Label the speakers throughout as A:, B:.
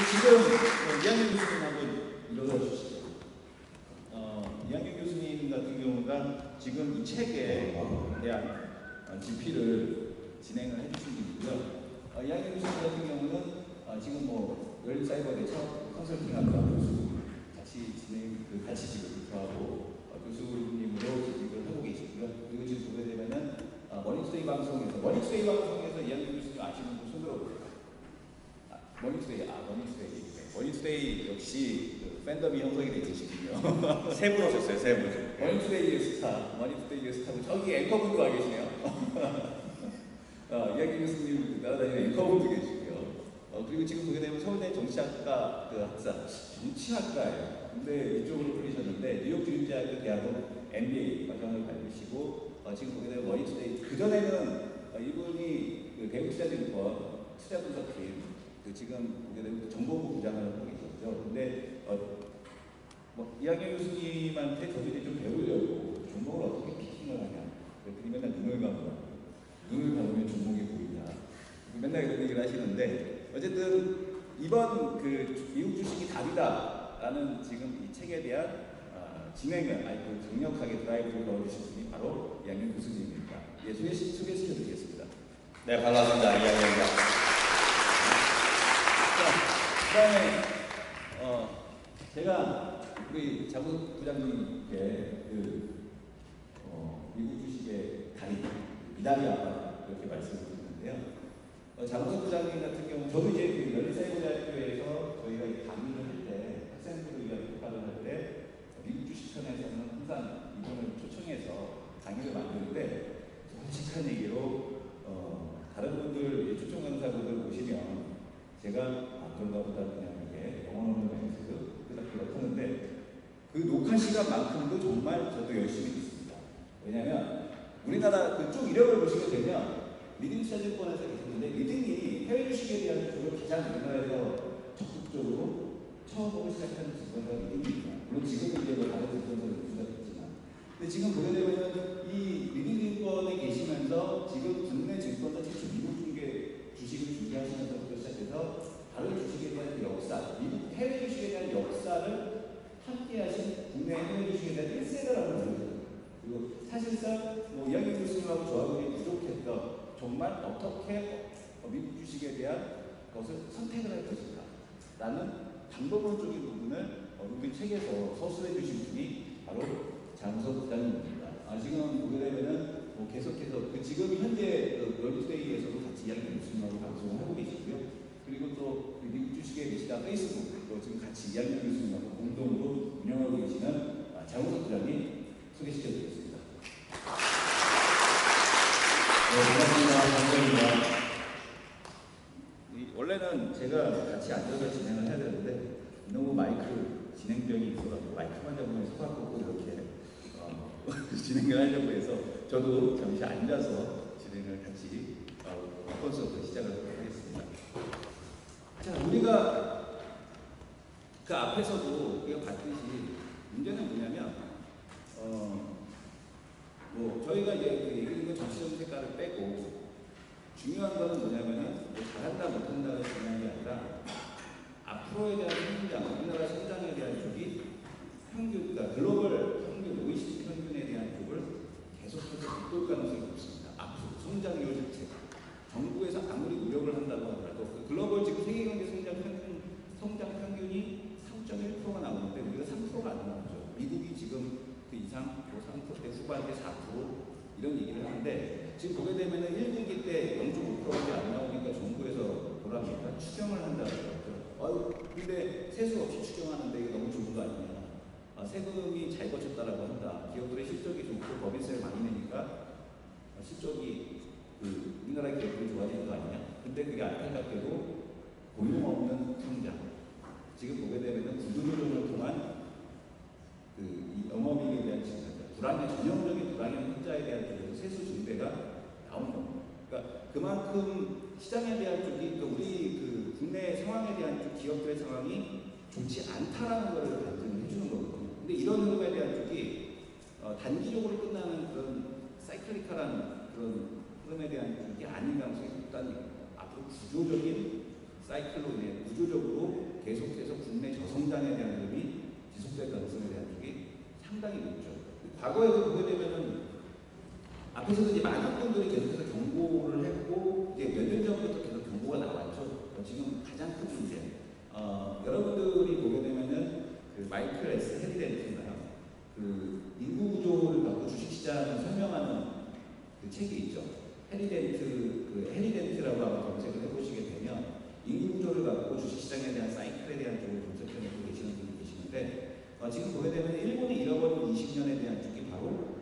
A: 지금 이학년 교수님 한번 일어나 주시죠. 이학년 교수님 같은 경우가 지금 이 책에 대한 집필을 진행을 해주신 분이고요. 이학년 교수님 같은 경우는 지금 뭐 열사이버대 컨설팅학과 교수 같이 지금 저하고 교수님으로 지금 하고 계시고요. 그리고 지금 보게 되면은 머니투데이 방송에서 이학년 교수님 아시는 분 손들어 보세요. 머니투데이 역시 그 팬덤이 형성이 되어 있으시군요.
B: 세 분 오셨어요, 세 분.
A: 머니투데이의 스타고 저기 앵커분도 와 계시네요. 이학년 교수님 따라다니는 앵커분도 계시고요. 그리고 지금 보게 되면 서울대 정치학과 그 학사, 정치학과예요. 근데 이쪽으로 풀리셨는데 뉴욕 주립대학교 대학원 MBA 과정을 밟으시고 지금 보게 되면 머니투데이 그 전에는 이분이 그 대국투자증권 투자분석팀 지금 보게 되면 정보부 부장을 하고 계셨죠. 근데 뭐 이학년 교수님한테 저도 이제 좀 배우려고 종목을 어떻게 피킹을 하냐. 그랬더니 맨날 눈을 감으면 종목이 보인다. 맨날 이런 얘기를 하시는데 어쨌든 이번 그 미국 주식이 답이다라는 지금 이 책에 대한 진행을 강력하게 드라이브를 넣어주신 분이 바로 이학년 교수님입니다. 예, 소개시켜드리겠습니다.
B: 네, 반갑습니다. 이학년입니다.
A: 자, 그다음에 제가 우리 자무석 부장님께 미국 주식의 달인, 미달이 아빠 이렇게 말씀을 드렸는데요. 자무석 부장님 같은 경우 저도 이제 그 연세고등학교에서 저희가 강의를 할 때 학생들을 위한 교육을 할 때 미국 주식편에서는 항상 이분을 초청해서 강의를 만드는데 솔직한 얘기로 다른 분들 초청 강사분들 보시면 제가 그런가 보다 그냥 이게 영어 없는 멘트 그렇게 하는데 그 녹화 시간만큼도 정말 저도 열심히 듣습니다. 왜냐하면 우리나라 그쪽 이력을 보시게 되면 리딩 투자증권에서 계셨는데 리딩이 해외 주식에 대한 쪽을 가장 우리나라에서 적극적으로 처음으로 시작한 증권사가 리딩입니다. 물론 지금은 이제 뭐 다른 증권사도 유수가 됐지만 근데 지금 보게 되면 이 리딩 증권에 계시면서 지금 국내 증권사 최초 미국 중개 주식을 중개하시면서부터 시작해서 다른 주식에 대한 역사, 미국 해외 주식에 대한 역사를 함께 하신 국내 해외 주식에 대한 1세대라고 불러요. 그리고 사실상 뭐 이학년 교수님하고 저하고 부족했던 정말 어떻게 미국 주식에 대한 것을 선택을 할 것인가 라는 방법론적인 부분을 우리 책에서 서술해 주신 분이 바로 자무석 부장님입니다. 지금 보게 되면은 뭐 계속해서 지금 현재 월드투데이에서도 같이 이학년 교수님하고 방송을 하고 계시고요. 그리고 또 미국 주식에 계시다 페이스북도 지금 같이 이학년 교수님하고 공동으로 운영하고 계시는 자무석 부장님 소개시켜 드리겠습니다.
B: 네, 반갑습니다. 장정입니다.
A: 원래는 제가 같이 앉아서 진행을 해야 되는데 너무 마이크 진행병이 있어가지고 마이크만 잡으면 소각하고 이렇게 진행을 하려고 해서 저도 잠시 앉아서 진행을 같이 콘서트 시작을 하겠습니다. 자, 우리가 그 앞에서도 우리가 봤듯이 문제는 뭐냐면 뭐 저희가 이제 얘기하는 건 정치적 색깔을 빼고 중요한 거는 뭐냐면은 뭐 잘한다 못한다가 중요한 게 아니라 앞으로에 대한 성장, 우리나라 성장에 대한 쪽이 평균, 그러니까 글로벌 평균, OECD 평균에 대한 쪽을 계속해서 이끌 가능성이 높습니다. 앞으로 성장률 자체. 정부에서 아무리 노력을 한다고 하더라도 그 글로벌 지금 세계 경제 성장 평균이 3.1%가 나오는데 우리가 3%가 안 나오죠. 미국이 지금 그 이상 3%대 후반대 4% 이런 얘기를 하는데 지금 보게 되면은 1분기 때 0.5%밖에 안 나오니까 정부에서 뭐랍니까? 추경을 한다고 그러죠. 근데 세수 없이 추경하는데 이게 너무 좋은 거 아니냐. 세금이 잘 거쳤다라고 한다. 기업들의 실적이 좋고 법인세를 많이 내니까 실적이 우리나라 기업들이 좋아지는 거 아니냐. 근데 그게 안타깝게도 고용 없는 성장. 지금 보게 되면은 구조조정을 통한 이 영업이익에 대한 전형적인 불황의 흑자에 대한 쪽에서 세수 증대가 나오는 겁니다. 그러니까 그만큼 시장에 대한 쪽이 우리 국내 상황에 대한 쪽 기업들의 상황이 좋지 않다라는 것을 반증을 해주는 거거든요. 근데 이런 흐름에 대한 쪽이 단기적으로 끝나는 그런 사이클리컬한 그런 흐름에 대한 쪽이 아닌 가능성이 높다는 얘기입니다. 앞으로 구조적인 사이클로 인해 구조적으로 계속해서 국내 저성장에 대한 흐름이 지속될 가능성에 대한 쪽이 상당히 높죠. 과거에도 보게 되면은 앞에서도 이제 많은 분들이 계속해서 경고를 했고 이제 몇 년 전부터 계속 경고가 나왔죠. 지금 가장 큰 문제. 여러분들이 보게 되면은 그 마이클 S 헤리덴트인가요? 그 인구 구조를 갖고 주식시장을 설명하는 그 책이 있죠. 헤리덴트라고 아마 검색을 해보시게 되면 인구 구조를 갖고 주식시장에 대한 사이클에 대한 쪽을 분석해내고 계시는 분이 계시는데 지금 보게 되면 일본이 잃어버린 20년에 대한 쪽이 바로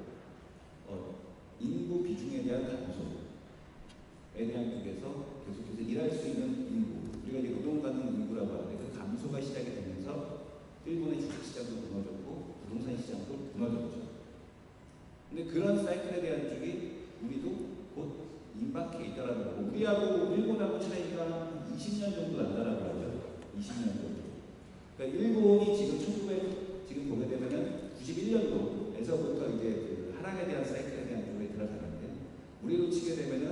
A: 인구 비중에 대한 감소에 대한 쪽에서 계속해서 일할 수 있는 인구, 우리가 이제 노동 가능 인구라고 하는데 그 감소가 시작이 되면서 일본의 주식시장도 무너졌고 부동산 시장도 무너졌죠. 근데 그런 사이클에 대한 쪽이 우리도 곧 임박해 있다라는 거고, 우리하고 일본하고 차이가 20년 정도 난다라고 하죠. 20년 정도. 그러니까 일본이 지금 보게 되면은 91년도에서부터 이제 그 하락에 대한 사이클에 대한 쪽에 들어가는데, 우리로 치게 되면은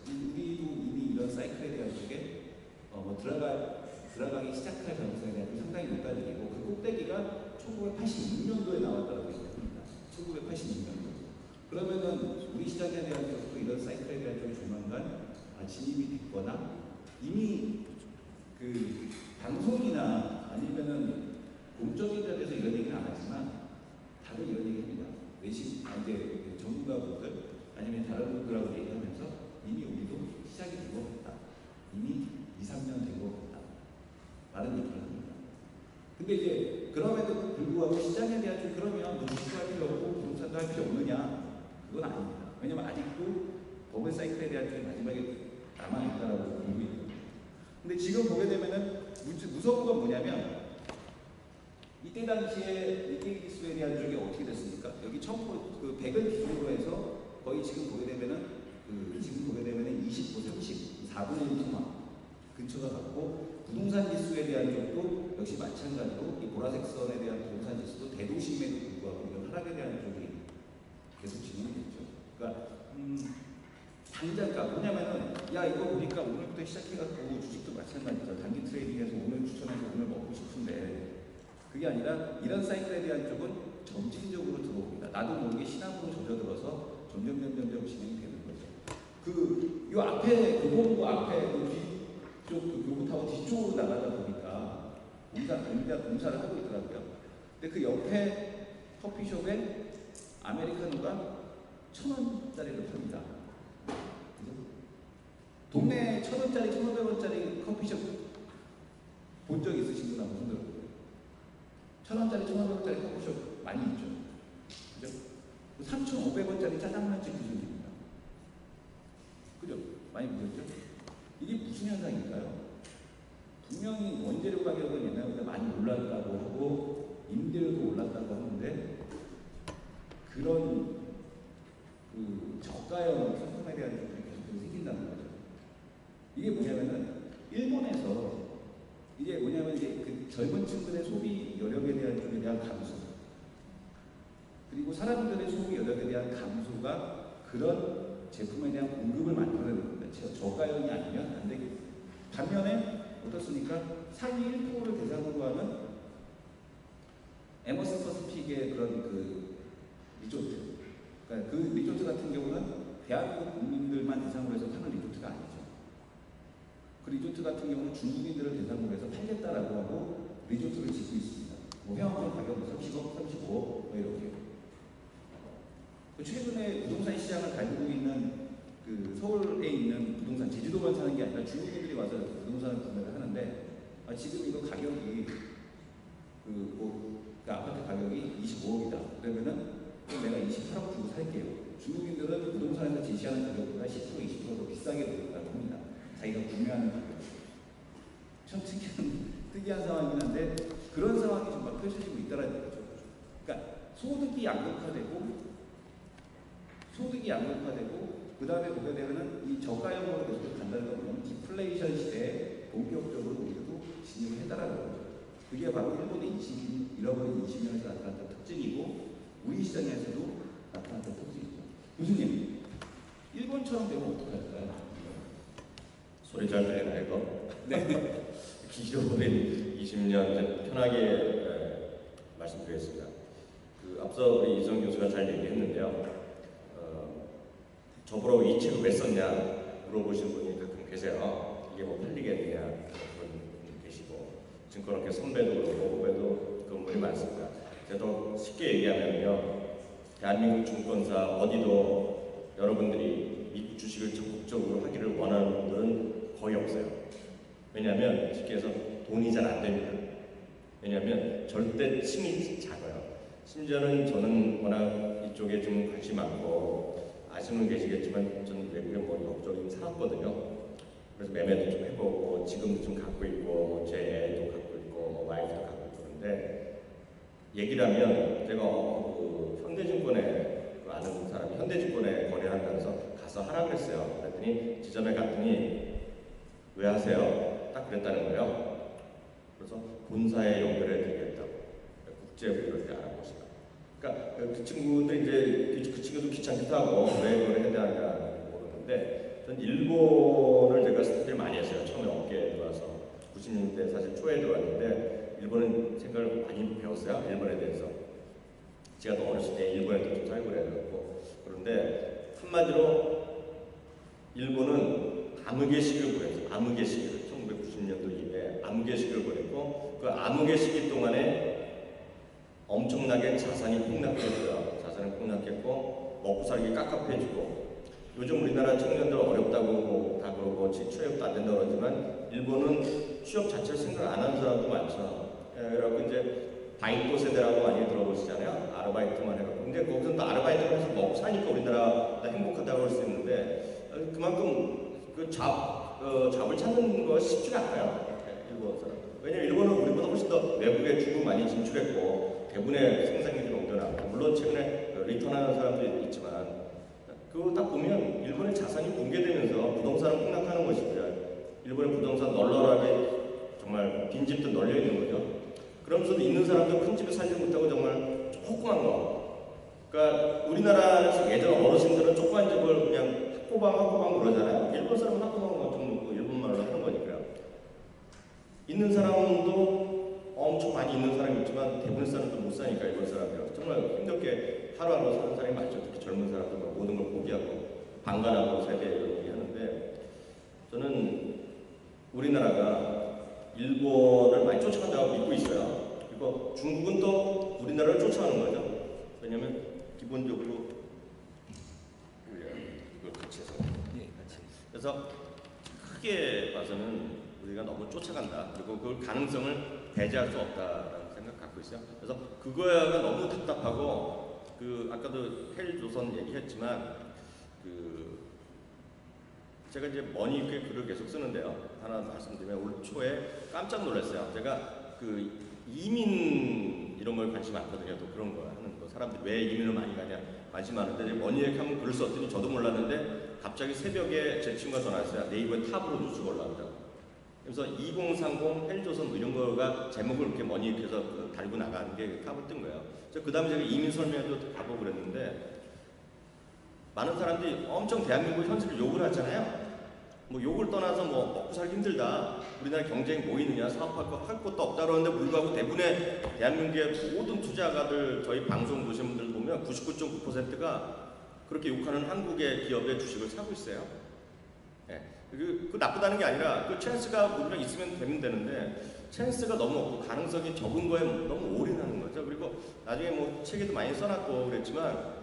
A: 우리도 이미 이런 사이클에 대한 쪽에 들어가기 시작할 가능성에 대한 상당히 높다는 얘기고, 그 꼭대기가 1986년도에 나왔다고 했습니다. 1986년도. 그러면은 우리 시장에 대한 쪽도 이런 사이클에 대한 쪽이 조만간 진입이 됐거나 이미 그 방송이나 아니면은 공적인 자리에서 이런 얘기는 안 하지만 다들 이런 얘기 합니다. 외신, 이제 전문가분들 아니면 다른 분들하고 얘기하면서 이미 우리도 시작이 되고 있다. 이미 2, 3년 되고 있다. 라는 얘기를 합니다. 근데 이제 그럼에도 불구하고 시장에 대한 좀 그러면 뭐 주식도 할 필요 없고 부동산도 할 필요 없느냐? 그건 아닙니다. 왜냐면 아직도 버블 사이클에 대한 쪽이 마지막에 남아있다라고 보고 있거든요. 근데 지금 보게 되면은 무서운 건 뭐냐면 이때 당시에 니케이 지수에 대한 쪽이 어떻게 됐습니까? 여기 100을 기준으로 해서 거의 지금 보게 되면은 29, 30, 4분의 1 통화 근처가 갔고, 부동산 지수에 대한 쪽도 역시 마찬가지로 이 보라색 선에 대한 부동산 지수도 대도심에도 불구하고 이런 하락에 대한 쪽이 계속 진행이 됐죠. 그러니까 당장가 뭐냐면은 야 이거 보니까 오늘부터 시작해갖고 주식도 마찬가지죠. 단기 트레이딩에서 오늘 추천해서 오늘 먹고 싶은데 그게 아니라 이런 사이클에 대한 쪽은 점진적으로 들어옵니다. 나도 모르게 신앙으로 젖어들어서 점점 진행이 되는 거죠. 요 앞에 교보문고 앞에 뒤쪽 교보타워 뒤쪽으로 나가다 보니까 공사를 하고 있더라고요. 근데 그 옆에 커피숍에 아메리카노가 1,000원짜리를 팝니다. 동네에 1,000원짜리, 1,500원짜리 커피숍 본 적 있으신 분 한번 손 들어보세요. 1,000원짜리, 1,500원짜리 커피숍 많이 있죠. 그죠? 3,500원짜리 짜장면집 기준입니다. 그죠? 많이 보셨죠? 이게 무슨 현상일까요? 분명히 원재료 가격은 옛날보다 많이 올랐다고 하고 임대료도 올랐다고 하는데 그런 저가형 상품에 대한 것들이 계속 생긴다는 거죠. 이게 뭐냐면은 일본에서 이게 뭐냐면 이제 그 젊은 층들의 소비 여력에 대한 쪽에 대한 감소, 그리고 사람들의 소비 여력에 대한 감소가 그런 제품에 대한 공급을 만들어내는 겁니다. 저가형이 아니면 안 되겠죠. 반면에 어떻습니까? 상위 1%를 대상으로 하는 에머슨 퍼시픽의 그런 리조트, 그러니까 그 리조트 같은 경우는 대한민국 국민들만 대상으로 해서 파는 리조트가 아니죠. 그 리조트 같은 경우는 중국인들을 대상으로 해서 팔겠다라고 하고 리조트를 짓고 있습니다. 뭐 회원권 가격은 30억, 35억 뭐 이렇게. 최근에 부동산 시장을 달고 있는 서울에 있는 부동산, 제주도만 사는 게 아니라 중국인들이 와서 부동산을 구매를 하는데 지금 이거 가격이 아파트 가격이 25억이다. 그러면은 내가 28억 주고 살게요. 중국인들은 부동산에서 제시하는 가격보다 10%, 20% 더 비싸게 보였다고 합니다. 자기가 구매하는 가격. 참 특이한 상황이긴 한데 그런 상황이 좀 막 펼쳐지고 있다는 거죠. 그러니까 소득이 양극화되고 그 다음에 보게 되면은 이 저가형으로 계속 간다는 거는 디플레이션 시대에 본격적으로 우리도 진입을 했다라는 거죠. 그게 바로 일본의 잃어버린 20년에서 나타났던 특징이고 우리 시장에서도 나타났던 특징이죠. 교수님, 일본처럼 되면 어떡할까요?
B: 소리 잘 들리나요, 이거?
A: 네.
B: 잃어버린 20년 편하게 말씀드리겠습니다. 앞서 우리 이성 교수가 잘 얘기했는데요. 저보러 이 책을 왜 썼냐 물어보시는 분이 가끔 계세요. 이게 뭐 팔리겠느냐 그런 분 계시고 증권업계 선배도 그렇고 후배도 그런 분이 많습니다. 제가 더 쉽게 얘기하면요. 대한민국 증권사 어디도 여러분들이 미국 주식을 적극적으로 하기를 원하는 분들은 거의 없어요. 왜냐하면 쉽게 해서 돈이 잘 안 됩니다. 왜냐하면 절대 층이 작아요. 심지어는 저는 워낙 이쪽에 좀 관심이 많고 아시는 분 계시겠지만 저는 외국에 뭐 여기저기 살았거든요. 그래서 매매도 좀 해보고 지금도 좀 갖고 있고 제 애도 갖고 있고 뭐 와이프도 갖고 있고 그런데 얘기를 하면 제가 현대증권에 아는 사람이 현대증권에 거래한다면서 가서 하라 그랬어요. 그랬더니 지점에 갔더니 왜 하세요? 딱 그랬다는 거예요. 그래서 본사에 연결해 드리겠다고 국제부를 알아보시라. 그러니까 그 친구도 이제 그 친구도 귀찮기도 하고 왜 그걸 해야 되나 모르는데 전 일본을 제가 스터디를 많이 했어요. 처음에 업계에 들어와서 90년대 사실 초에 들어왔는데 일본은 생각을 많이 배웠어요. 일본에 대해서. 제가 또 어렸을 때 일본에도 좀 살고 그래가지고 그런데 한마디로 일본은 암흑의 시기를 보냈어요. 암흑의 시기를 1990년도 이후에 암흑의 시기를 보냈고 그 암흑의 시기 동안에 엄청나게 자산이 폭락했어요. 자산이 폭락했고 먹고 살기 깝깝해지고 요즘 우리나라 청년들 어렵다고 다 그러고 취업도 안 된다고 그러지만 일본은 취업 자체를 생각 안 하는 사람도 많죠. 그래갖고 이제 바이토 세대라고 많이 들어보시잖아요. 아르바이트만 해갖고. 근데 거기서 또 아르바이트를 해서 먹고 사니까 우리나라 행복하다고 할 수 있는데 그만큼 그 잡을 찾는 거 쉽지가 않아요. 일본 사람. 왜냐면 일본은 우리보다 훨씬 더 외국에 주로 많이 진출했고 대부분의 생산기술이 옮겨나고 물론 최근에 리턴하는 사람도 있지만 그거 딱 보면 일본의 자산이 붕괴되면서 부동산은 폭락하는 것이고요. 일본의 부동산 널널하게 정말 빈집도 널려 있는 거죠. 그러면서도 있는 사람도 큰 집에 살지 못하고 정말 조그만 거. 그러니까 우리나라에서 예전 어르신들은 조그만 집을 그냥 학고방 그러잖아요. 일본 사람은 학고방은 좀 일본 말로 하는 거니까요. 있는 사람도 엄청 많이 있는 사람이 있지만 대부분의 사람도 못 사니까 일본 사람들은 정말 힘들게 하루하루 사는 사람이 많죠. 특히 젊은 사람들 모든 걸 포기하고 방관하고 세대 이런 얘기 하는데 저는 우리나라가 일본을 많이 쫓아간다고 믿고 있어요. 그리고 중국은 또 우리나라를 쫓아가는 거죠. 왜냐하면 기본적으로 이걸 같이 해서 그래서 크게 봐서는 우리가 너무 쫓아간다. 그리고 그 가능성을 배제할 수 없다라는 생각 갖고 있어요. 그래서 그거가 너무 답답하고 아까도 헬조선 얘기했지만 제가 이제 머니위크에 글을 계속 쓰는데요. 하나 말씀드리면 올 초에 깜짝 놀랐어요. 제가 이민 이런 걸 관심 많거든요. 또 그런 거 하는 거. 사람들이 왜 이민을 많이 가냐 관심 많은데 머니위크 한번 글을 썼더니 저도 몰랐는데 갑자기 새벽에 제 친구가 전화했어요. 네이버에 탑으로 뉴스가 올라온다고. 그래서 2030 헬조선 이런 거가 제목을 이렇게 머니위크에서 달고 나가는 게 탑을 뜬 거예요. 그래서 그 다음에 제가 이민 설명회도 가보고 그랬는데 많은 사람들이 엄청 대한민국 현실을 욕을 하잖아요. 뭐 욕을 떠나서 뭐 먹고 살기 힘들다. 우리나라 경쟁이 뭐 있느냐. 사업할 거 할 것도 없다 그러는데 불구하고 대부분의 대한민국의 모든 투자가들 저희 방송 보시는 분들 보면 99.9%가 그렇게 욕하는 한국의 기업의 주식을 사고 있어요. 네. 그 나쁘다는 게 아니라 그 찬스가 우리랑 있으면 되면 되는데 찬스가 너무 없고 가능성이 적은 거에 너무 올인하는 거죠. 그리고 나중에 뭐 책에도 많이 써놨고 그랬지만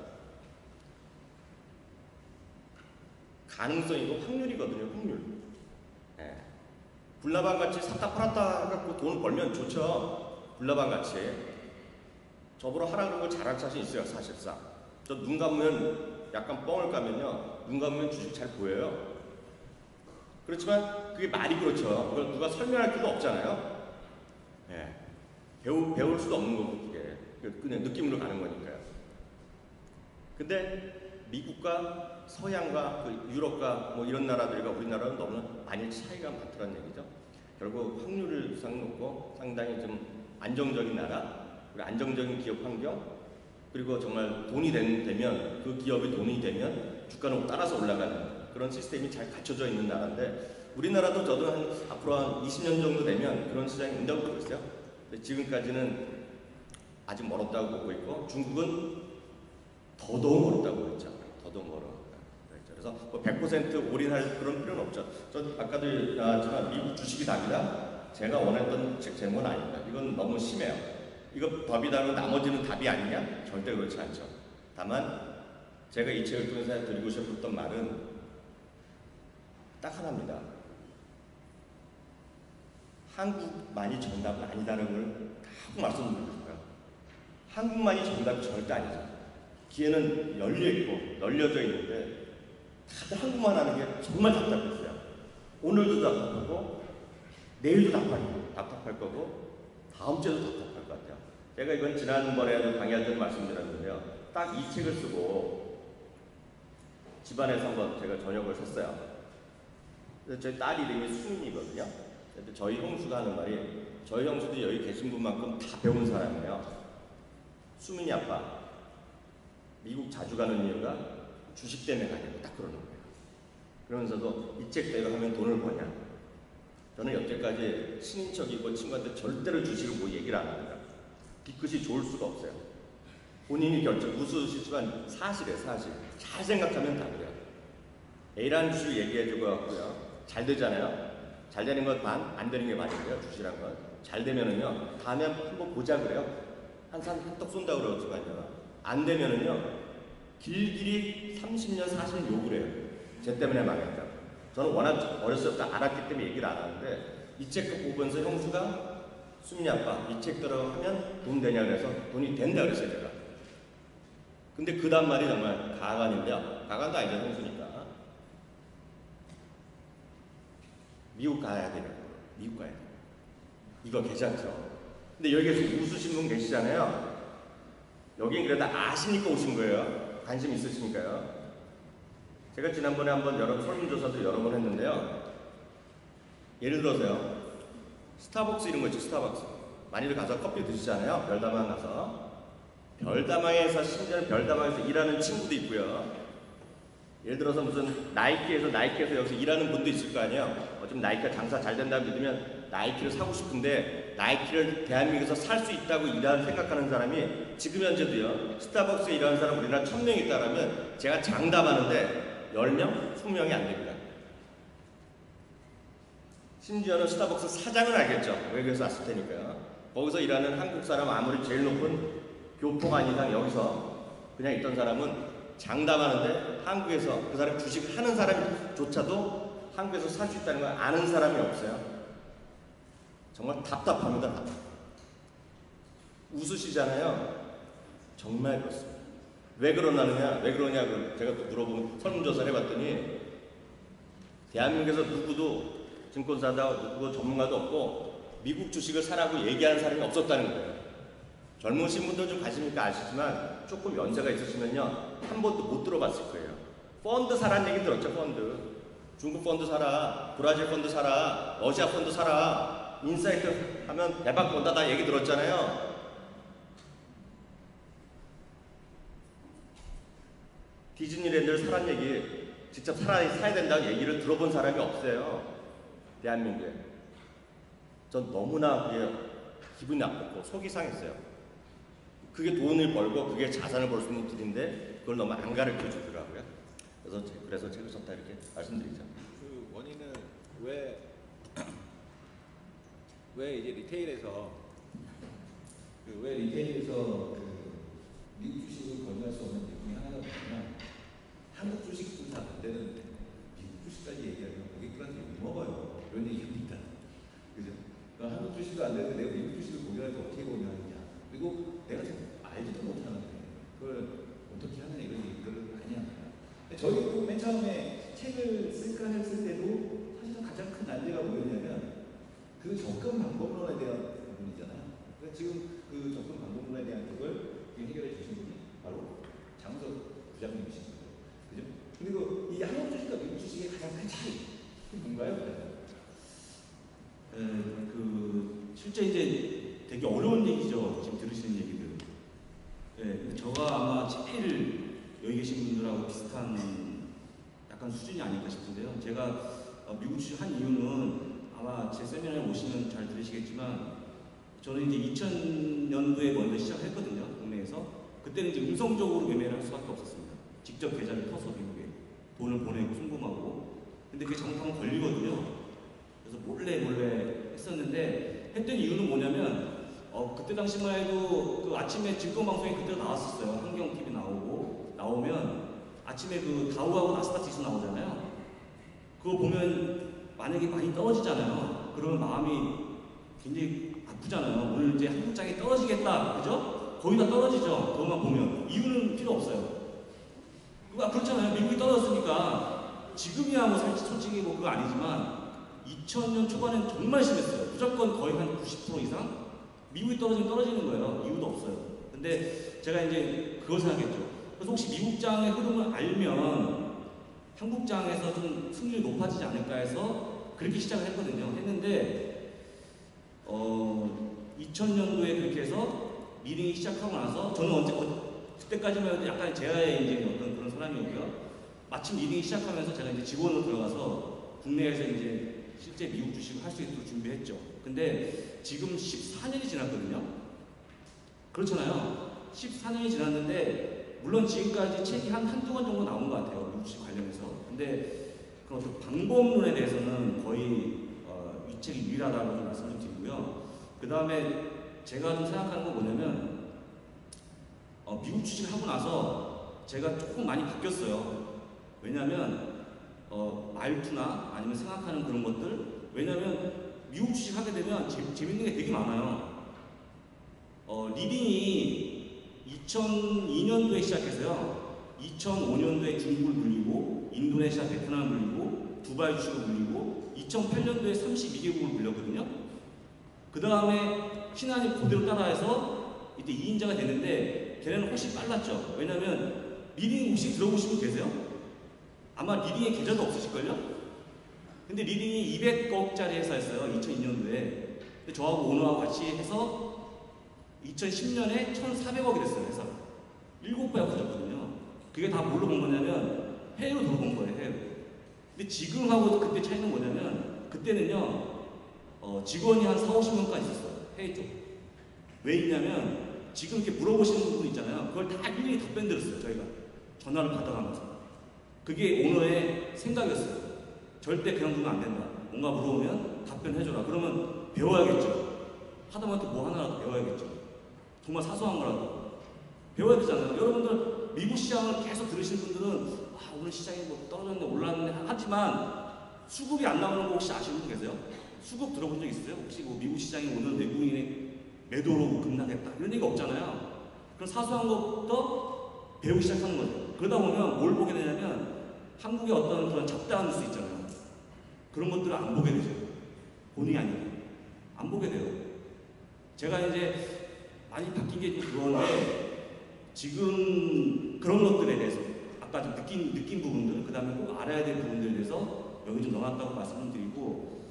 B: 가능성이고 확률이거든요. 확률. 네. 불나방 같이 샀다 팔았다 해갖고 돈을 벌면 좋죠. 불나방 같이. 저보러 하라 그러고 잘할 자신 있어요. 사실상. 저 눈 감으면 약간 뻥을 까면요. 눈 감으면 주식 잘 보여요. 그렇지만 그게 말이 그렇죠. 그걸 누가 설명할 필요도 없잖아요. 네. 배울 수도 없는 거고 그게. 그냥 느낌으로 가는 거니까요. 근데 미국과 서양과 유럽과 뭐 이런 나라들과 우리나라는 너무 많이 차이가 많다는 얘기죠. 결국 확률을 놓고 상당히 좀 안정적인 나라, 그리고 안정적인 기업 환경, 그리고 정말 돈이 되면 그 기업이 돈이 되면 주가는 따라서 올라가는 그런 시스템이 잘 갖춰져 있는 나라인데 우리나라도 저도 한 앞으로 한 20년 정도 되면 그런 시장이 온다고 보고 있어요. 근데 지금까지는 아직 멀었다고 보고 있고 중국은 더더욱 멀었다고 보고 있죠. 더더욱 멀어. 그래서 뭐 100% 올인할 그런 필요는 없죠. 저 아까도 나왔지만 미국 주식이 답이다. 제가 원했던 제목은 아닙니다. 이건 너무 심해요. 이거 답이다면 나머지는 답이 아니냐? 절대 그렇지 않죠. 다만 제가 이 책을 통해서 드리고 싶었던 말은 딱 하나입니다. 한국만이 정답은 아니다라는 걸 자꾸 말씀드리고 싶어요. 한국만이 정답이 절대 아니죠. 기회는 열려있고 널려져 있는데 다들 한국만 하는 게 정말 답답했어요. 오늘도 답답하고 내일도 답답할 거고 다음 주에도 답답할 것 같아요. 제가 이건 지난번에도 강의할 때 말씀드렸는데요. 딱 이 책을 쓰고 집안에서 한번 제가 저녁을 샀어요. 그래서 저희 딸 이름이 수민이거든요. 근데 저희 형수가 하는 말이 저희 형수도 여기 계신 분만큼 다 배운 사람이에요. 수민이 아빠 미국 자주 가는 이유가 주식 때문에 가냐고 딱 그러는 거예요. 그러면서도 이 책대로 하면 돈을 버냐. 저는 여태까지 친인척이고 친구한테 절대로 주식을 뭐 얘기를 안 합니다. 뒤끝이 좋을 수가 없어요. 본인이 웃으시지만 사실이에요. 사실. 잘 생각하면 다 그래요. A라는 주식 얘기해주고 왔고요. 잘 되잖아요. 잘 되는 건 반, 안 되는 게 반이고요. 주식이란 건. 잘 되면은요. 다음에 한번 보자 그래요. 한떡 쏜다고 그러지만요. 안 되면은요. 길길이 30년, 40년 욕을 해요. 쟤 때문에 망했다. 저는 워낙 어렸을 때 알았기 때문에 얘기를 안 하는데 이 책 보면서 형수가 수민이 아빠 이 책대로 하면 돈 되냐 그래서 돈이 된다 그랬어요 제가. 근데 그 다음 말이 정말 가관인데요. 가관도 아니죠 형수니까. 미국 가야 돼요. 미국 가야 돼요. 이거 괜찮죠? 근데 여기에서 웃으신 분 계시잖아요. 여긴 그래도 아시니까 오신 거예요. 관심 있으시니까요. 제가 지난번에 한번 설문조사도 여러 번 했는데요. 예를 들어서요. 스타벅스 이런 거 있죠. 스타벅스. 많이들 가서 커피 드시잖아요. 별다방 가서. 별다방에서 심지어는 별다방에서 일하는 친구도 있고요. 예를 들어서 무슨 나이키에서 여기서 일하는 분도 있을 거 아니에요. 어차피 나이키가 장사 잘 된다고 믿으면 나이키를 사고 싶은데 나이키를 대한민국에서 살 수 있다고 생각하는 사람이 지금 현재도요. 스타벅스에 일하는 사람 우리나라 1000명 있다라면 제가 장담하는데 10명? 20명이 안 됩니다. 심지어는 스타벅스 사장은 알겠죠. 외국에서 왔을 테니까요. 거기서 일하는 한국 사람 아무리 제일 높은 교포가 이상 여기서 그냥 있던 사람은 장담하는데 한국에서 그 사람 주식을 하는 사람조차도 한국에서 살 수 있다는 걸 아는 사람이 없어요. 정말 답답합니다. 웃으시잖아요. 정말 그렇습니다. 왜 그러냐고 제가 또 물어보면 설문조사를 해봤더니 대한민국에서 누구도 증권사다 누구 전문가도 없고 미국 주식을 사라고 얘기하는 사람이 없었다는 거예요. 젊으신 분들 좀 가시니까 아시지만 조금 연세가 있으시면요 한 번도 못 들어봤을 거예요. 펀드 사라는 얘기 들었죠. 펀드. 중국 펀드 사라, 브라질 펀드 사라, 러시아 펀드 사라, 인사이트 하면 대박 본다 다 얘기 들었잖아요. 디즈니랜드를 사란 얘기 직접 사야 된다고 얘기를 들어본 사람이 없어요. 대한민국에. 전 너무나 그게 기분이 나빴고 속이 상했어요. 그게 돈을 벌고 그게 자산을 벌 수 있는 길인데 그걸 너무 안 가르쳐 주더라고요. 그래서 책을 썼다 이렇게 말씀드리죠.
C: 그 원인은 왜 이제 리테일에서
A: 미국 주식을 권유할 수 없는 이유 중에 하나가 뭐냐면 한국 주식도 다 안 되는데 미국 주식까지 얘기하면 고객들한테 욕먹어요. 그런 얘기입니다. 그죠? 그러니까 한국 주식도 안 되는데 내가 미국 주식을 고려할 때 어떻게 고려하느냐. 그리고 내가 지금 알지도 못하는데 그걸 어떻게 하느냐 이런 얘기들을 많이 합니다. 저희도 맨 처음에 책을 쓸까 했을 때도 사실은 가장 큰 난제가 뭐였냐면 그 접근 방법론에 대한 부분이잖아요. 그러니까 지금 그 접근 방법론에 대한 쪽을 해결해 주신 분이 바로 장우석 부장님이신 거예요. 그죠? 그리고 이 한국 주식과 미국 주식의 가장 큰 차이 뭔가요?
D: 실제 이제 되게 어려운 얘기죠. 지금 들으시는 얘기들. 저가 아마 제일 여기 계신 분들하고 비슷한 약간 수준이 아닐까 싶은데요. 제가 미국 주식한 이유는 아마 제 세미나에 오시면 잘 들으시겠지만 저는 이제 2000년도에 먼저 시작을 했거든요. 국내에서. 그때는 이제 음성적으로 매매를 할 수밖에 없었습니다. 직접 계좌를 터서 미국에 돈을 보내고 송금하고. 근데 그게 잘못하면 걸리거든요. 그래서 몰래 했었는데 했던 이유는 뭐냐면 그때 당시만 해도 그 아침에 증권방송에 그때 나왔었어요. 환경TV 나오면 아침에 그 다우하고 나스닥 지수 나오잖아요. 그거 보면 만약에 많이 떨어지잖아요. 그러면 마음이 굉장히 아프잖아요. 오늘 이제 한국장이 떨어지겠다. 그죠? 거의 다 떨어지죠. 그것만 보면. 이유는 필요 없어요. 그렇잖아요. 미국이 떨어졌으니까 지금이야 뭐 솔직히 뭐 그거 아니지만 2000년 초반엔 정말 심했어요. 무조건 거의 한 90% 이상 미국이 떨어지면 떨어지는 거예요. 이유도 없어요. 근데 제가 이제 그걸 생각했죠. 그래서 혹시 미국장의 흐름을 알면 한국장에서 좀 승률이 높아지지 않을까 해서 그렇게 시작을 했거든요. 했는데 2000년도에 그렇게 해서 미링이 시작하고 나서 저는 그때까지만 해도 약간 제아의 이제 어떤 그런 사람이었고요. 마침 미링이 시작하면서 제가 이제 직원으로 들어가서 국내에서 이제 실제 미국 주식을 할 수 있도록 준비했죠. 근데 지금 14년이 지났거든요. 그렇잖아요. 14년이 지났는데 물론 지금까지 책이 한두 권 정도 나온 것 같아요. 미국 주식 관련해서. 근데 그 어떤 방법론에 대해서는 거의 이 책이 유일하다고 좀 말씀을 드리고요. 그 다음에 제가 좀 생각하는 건 뭐냐면 미국 주식을 하고 나서 제가 조금 많이 바뀌었어요. 왜냐하면 말투나 아니면 생각하는 그런 것들. 왜냐하면 미국 주식 하게 되면 재밌는 게 되게 많아요. 리딩이 2002년도에 시작해서요. 2005년도에 중국을 물리고 인도네시아, 베트남을 물리고 두바이 주식을 물리고 2008년도에 32개국을 물렸거든요. 그 다음에 신한이 그대로 따라해서 이때 2인자가 되는데 걔네는 훨씬 빨랐죠. 왜냐하면 리딩 혹시 들어보신 분 계세요? 아마 리딩에 계좌도 없으실걸요? 근데 리딩이 200억짜리 회사였어요. 2002년도에. 근데 저하고 오너하고 같이 해서 2010년에 1,400억이 됐어요. 회사가. 7배가 커졌거든요. 그게 다 뭘로 본 거냐면 해외로 들어본 거예요. 해외로. 근데 지금하고 그때 차이는 뭐냐면 그때는요. 직원이 한 4, 50명까지 있었어요. 해외 쪽. 왜 있냐면 지금 이렇게 물어보시는 분들 있잖아요. 그걸 다 일일이 답변 드렸어요. 저희가. 전화를 받아가면서. 그게 오너의 생각이었어요. 절대 그냥 두면 안 된다. 뭔가 물어보면 답변해줘라. 그러면 배워야겠죠. 하다못해 뭐 하나라도 배워야겠죠. 정말 사소한 거라도. 배워야 되잖아요. 여러분들 미국 시장을 계속 들으시는 분들은 오늘 시장이 뭐 떨어졌네 올랐네 하지만 수급이 안 나오는 거 혹시 아시는 분 계세요? 수급 들어본 적 있으세요? 혹시 뭐 미국 시장이 오늘 외국인의 매도로 급락했다 이런 얘기 없잖아요. 그런 사소한 것부터 배우기 시작하는 거죠. 그러다 보면 뭘 보게 되냐면 한국의 어떤 그런 잡다한 뉴스 있잖아요. 그런 것들을 안 보게 되죠. 본의 아니게. 안 보게 돼요. 제가 이제 많이 바뀐 게 좀 그런데 지금 그런 것들에 대해서 아까 좀 느낀 부분들 그 다음에 꼭 알아야 될 부분들에 대해서 여기 좀 넣어놨다고 말씀을 드리고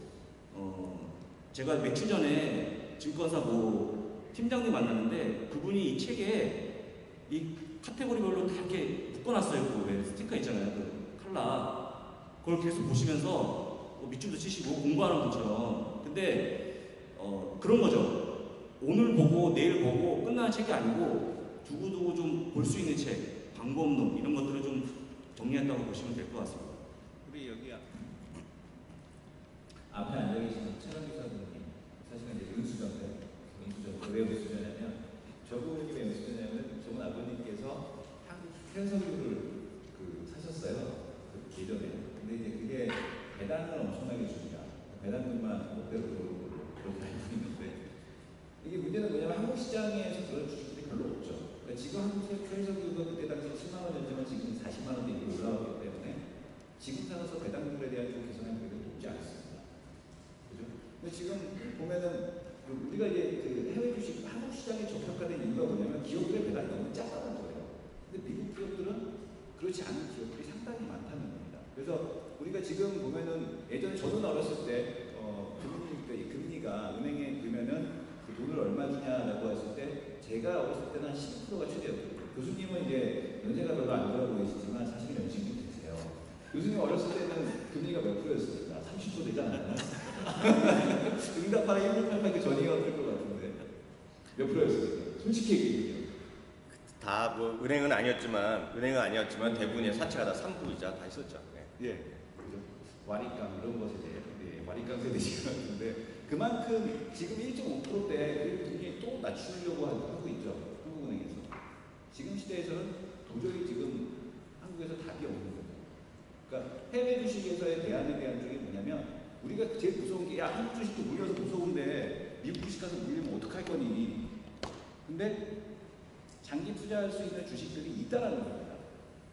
D: 제가 며칠 전에 증권사 뭐 팀장님 만났는데 그분이 이 책에 이 카테고리별로 다 이렇게 묶어놨어요. 그 왜 스티커 있잖아요. 그 칼라. 그걸 계속 보시면서 밑줄도 치시고 공부하는 분처럼. 근데 그런 거죠. 오늘 보고 내일 보고 끝나는 책이 아니고 두고두고 좀 볼 수 있는 책, 방법론 이런 것들을 좀 정리했다고 보시면 될 것 같습니다.
C: 우리 여기
A: 앞에 앉아 계신 차영 기사님님, 사실은 이제 은수저인데, 왜 은수저냐면, 저분이 왜 은수저냐면, 저분 아버님께서 한국 해석유를 사셨어요. 그 예전에. 근데 이제 그게 배당을 엄청나게 줍니다. 배당금만 목대로 들어오고 그렇게 알고 있는데, 이게 문제는 뭐냐면 한국 시장에서 그런 주식들이 별로 없죠. 그러니까 지금 한국 해석유가 그때 당시 10만원이었지만 지금 40만원대 이렇게 올라왔기 때문에 지금 상황에서 배당금에 대한 개선할 비율이 높지 않습니다. 그죠? 근데 지금 보면은 우리가 이제 그 해외 주식 한국 시장에 적합화된 이유가 뭐냐면 기업들의 배당이 너무 작다는 거예요. 근데 미국 기업들은 그렇지 않은 기업들이 상당히 많다는 겁니다. 그래서 우리가 지금 보면은 예전에 저는 어렸을 때 금리가 은행에 그러면은 그 돈을 얼마 주냐라고 했을 때 제가 어렸을 때는 한 10%가 최대였거든요. 교수님은 이제 연세가 별로 안 들어 보이시지만 사실 연식이 되세요. 교수님 어렸을 때는 금리가 몇 프로였습니까? 90% 되지 않았나? 응답하라 1688 그 전이었을 것 같은데 몇 프로였어요? 솔직히 얘기해요.
B: 다 뭐 은행은 아니었지만 대부분의 사채가 다 3%이자 다 있었죠. 네.
A: 예, 그죠? 와리깡 이런 것에 대해 와리깡 세대신 것 같은데 그만큼 지금 1.5%대 굉장히 또 낮추려고 하고 있죠. 한국은행에서. 지금 시대에서는 도저히 지금 한국에서 답이 없는 거죠. 그러니까 해외 주식에서의 대안에 대한 쪽이 뭐냐면 우리가 제일 무서운 게 야 한국 주식도 물려서 무서운데 미국 주식 가서 물리면 어떡할 거니? 근데 장기 투자할 수 있는 주식들이 있다라는 겁니다.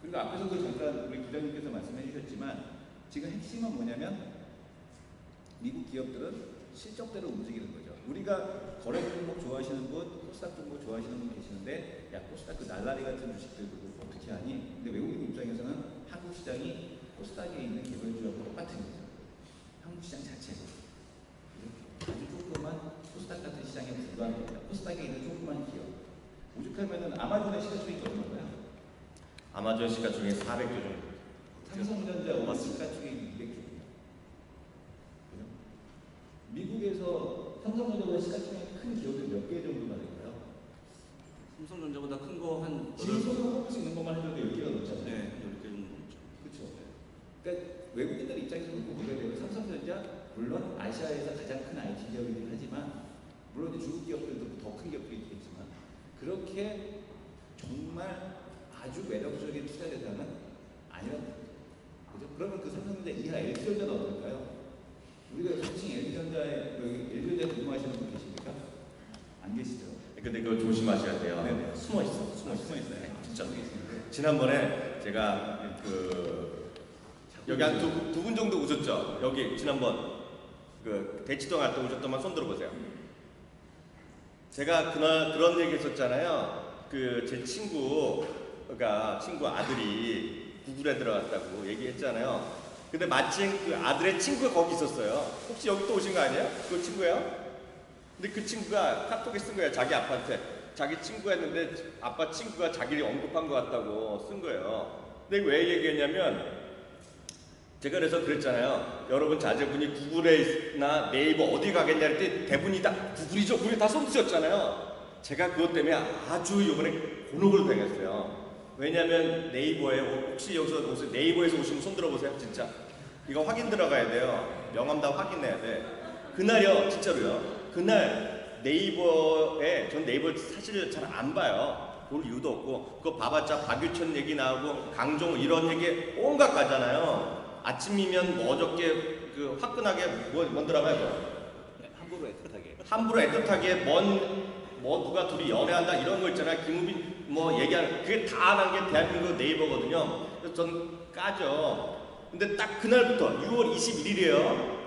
A: 그리고 앞에서도 잠깐 우리 부장님께서 말씀해 주셨지만 지금 핵심은 뭐냐면 미국 기업들은 실적대로 움직이는 거죠. 우리가 거래 종목 좋아하시는 분, 코스닥 종목 좋아하시는 분 계시는데 야 코스닥 그 날라리 같은 주식들 그거 어떻게 하니? 근데 외국인 입장에서는 한국 시장이 코스닥에 있는 개별주하고 똑같은 거죠. 한국 시장 자체가 아주 조그만 코스닥 같은 시장에 불과한 겁니다. 코스닥에 있는 조그만 기업. 오죽하면은 아마존의 시가총액이 얼마인가요?
B: 아마존 시가총액 400조 정도.
A: 삼성전자 오늘 시가총액이 200조입니다. 미국에서 삼성전자보다 시가총액이 큰 기업이 몇 개 정도나 될까요?
D: 삼성전자보다 큰 거 한
A: 지금 손으로 꼽을 수 있는 것만 해도 10개가 넘잖아요.
D: 네, 10개 정도 넘죠.
A: 그렇죠. 그러니까 외국인들 입장에서 보게 되면 삼성전자 물론 아시아에서 가장 큰 IT 기업이긴 하지만 물론 이제 중국 기업들도 더 큰 기업들이 있겠지만 그렇게 정말 아주 매력적인 투자 대상은 아니라는 거죠. 그죠? 그러면 그 삼성전자 이하 LG전자는 어떨까요? 우리가 솔직히 LG전자에 LG전자에 근무하시는 분 계십니까? 안 계시죠?
B: 근데 그거 조심하셔야 돼요.
A: 네네.
B: 숨어 있어요.
A: 네,
B: 진짜.
A: 있습니다.
B: 지난번에 제가 여기 한 두 분 정도 오셨죠? 여기 지난번 그 대치동 할 때 오셨더만 손 들어보세요. 제가 그날 그런 얘기 했었잖아요. 그 제 친구 아들이 구글에 들어갔다고 얘기했잖아요. 근데 마침 그 아들의 친구가 거기 있었어요. 혹시 여기 또 오신 거 아니에요? 그 친구예요? 근데 그 친구가 카톡에 쓴 거예요. 자기 아빠한테. 자기 친구가 했는데 아빠 친구가 자기를 언급한 것 같다고 쓴 거예요. 근데 왜 얘기했냐면 제가 그래서 그랬잖아요. 여러분 자제분이 구글에나 네이버 어디 가겠냐 했더니 대부분이 다 구글이죠. 우리 다 손쓰셨잖아요. 제가 그것 때문에 아주 이번에 곤혹을 당했어요. 왜냐면 네이버에 혹시 여기서 네이버에서 오시면 손 들어보세요. 진짜 이거 확인 들어가야 돼요. 명함 다 확인해야 돼. 그날요 진짜로요. 그날 네이버에 전 네이버 사실 잘 안 봐요. 볼 이유도 없고 그거 봐봤자 박유천 얘기 나오고 강종우 이런 얘기 온갖 가잖아요. 아침이면 뭐 어저께 그 화끈하게 뭔더라고요. 함부로 애틋하게 뭐 누가 둘이 연애한다 이런 거 있잖아요. 김우빈 뭐 얘기하는 그게 다 난 게 대한민국 네이버거든요. 그래서 전 까죠. 근데 딱 그날부터 6월 21일이에요.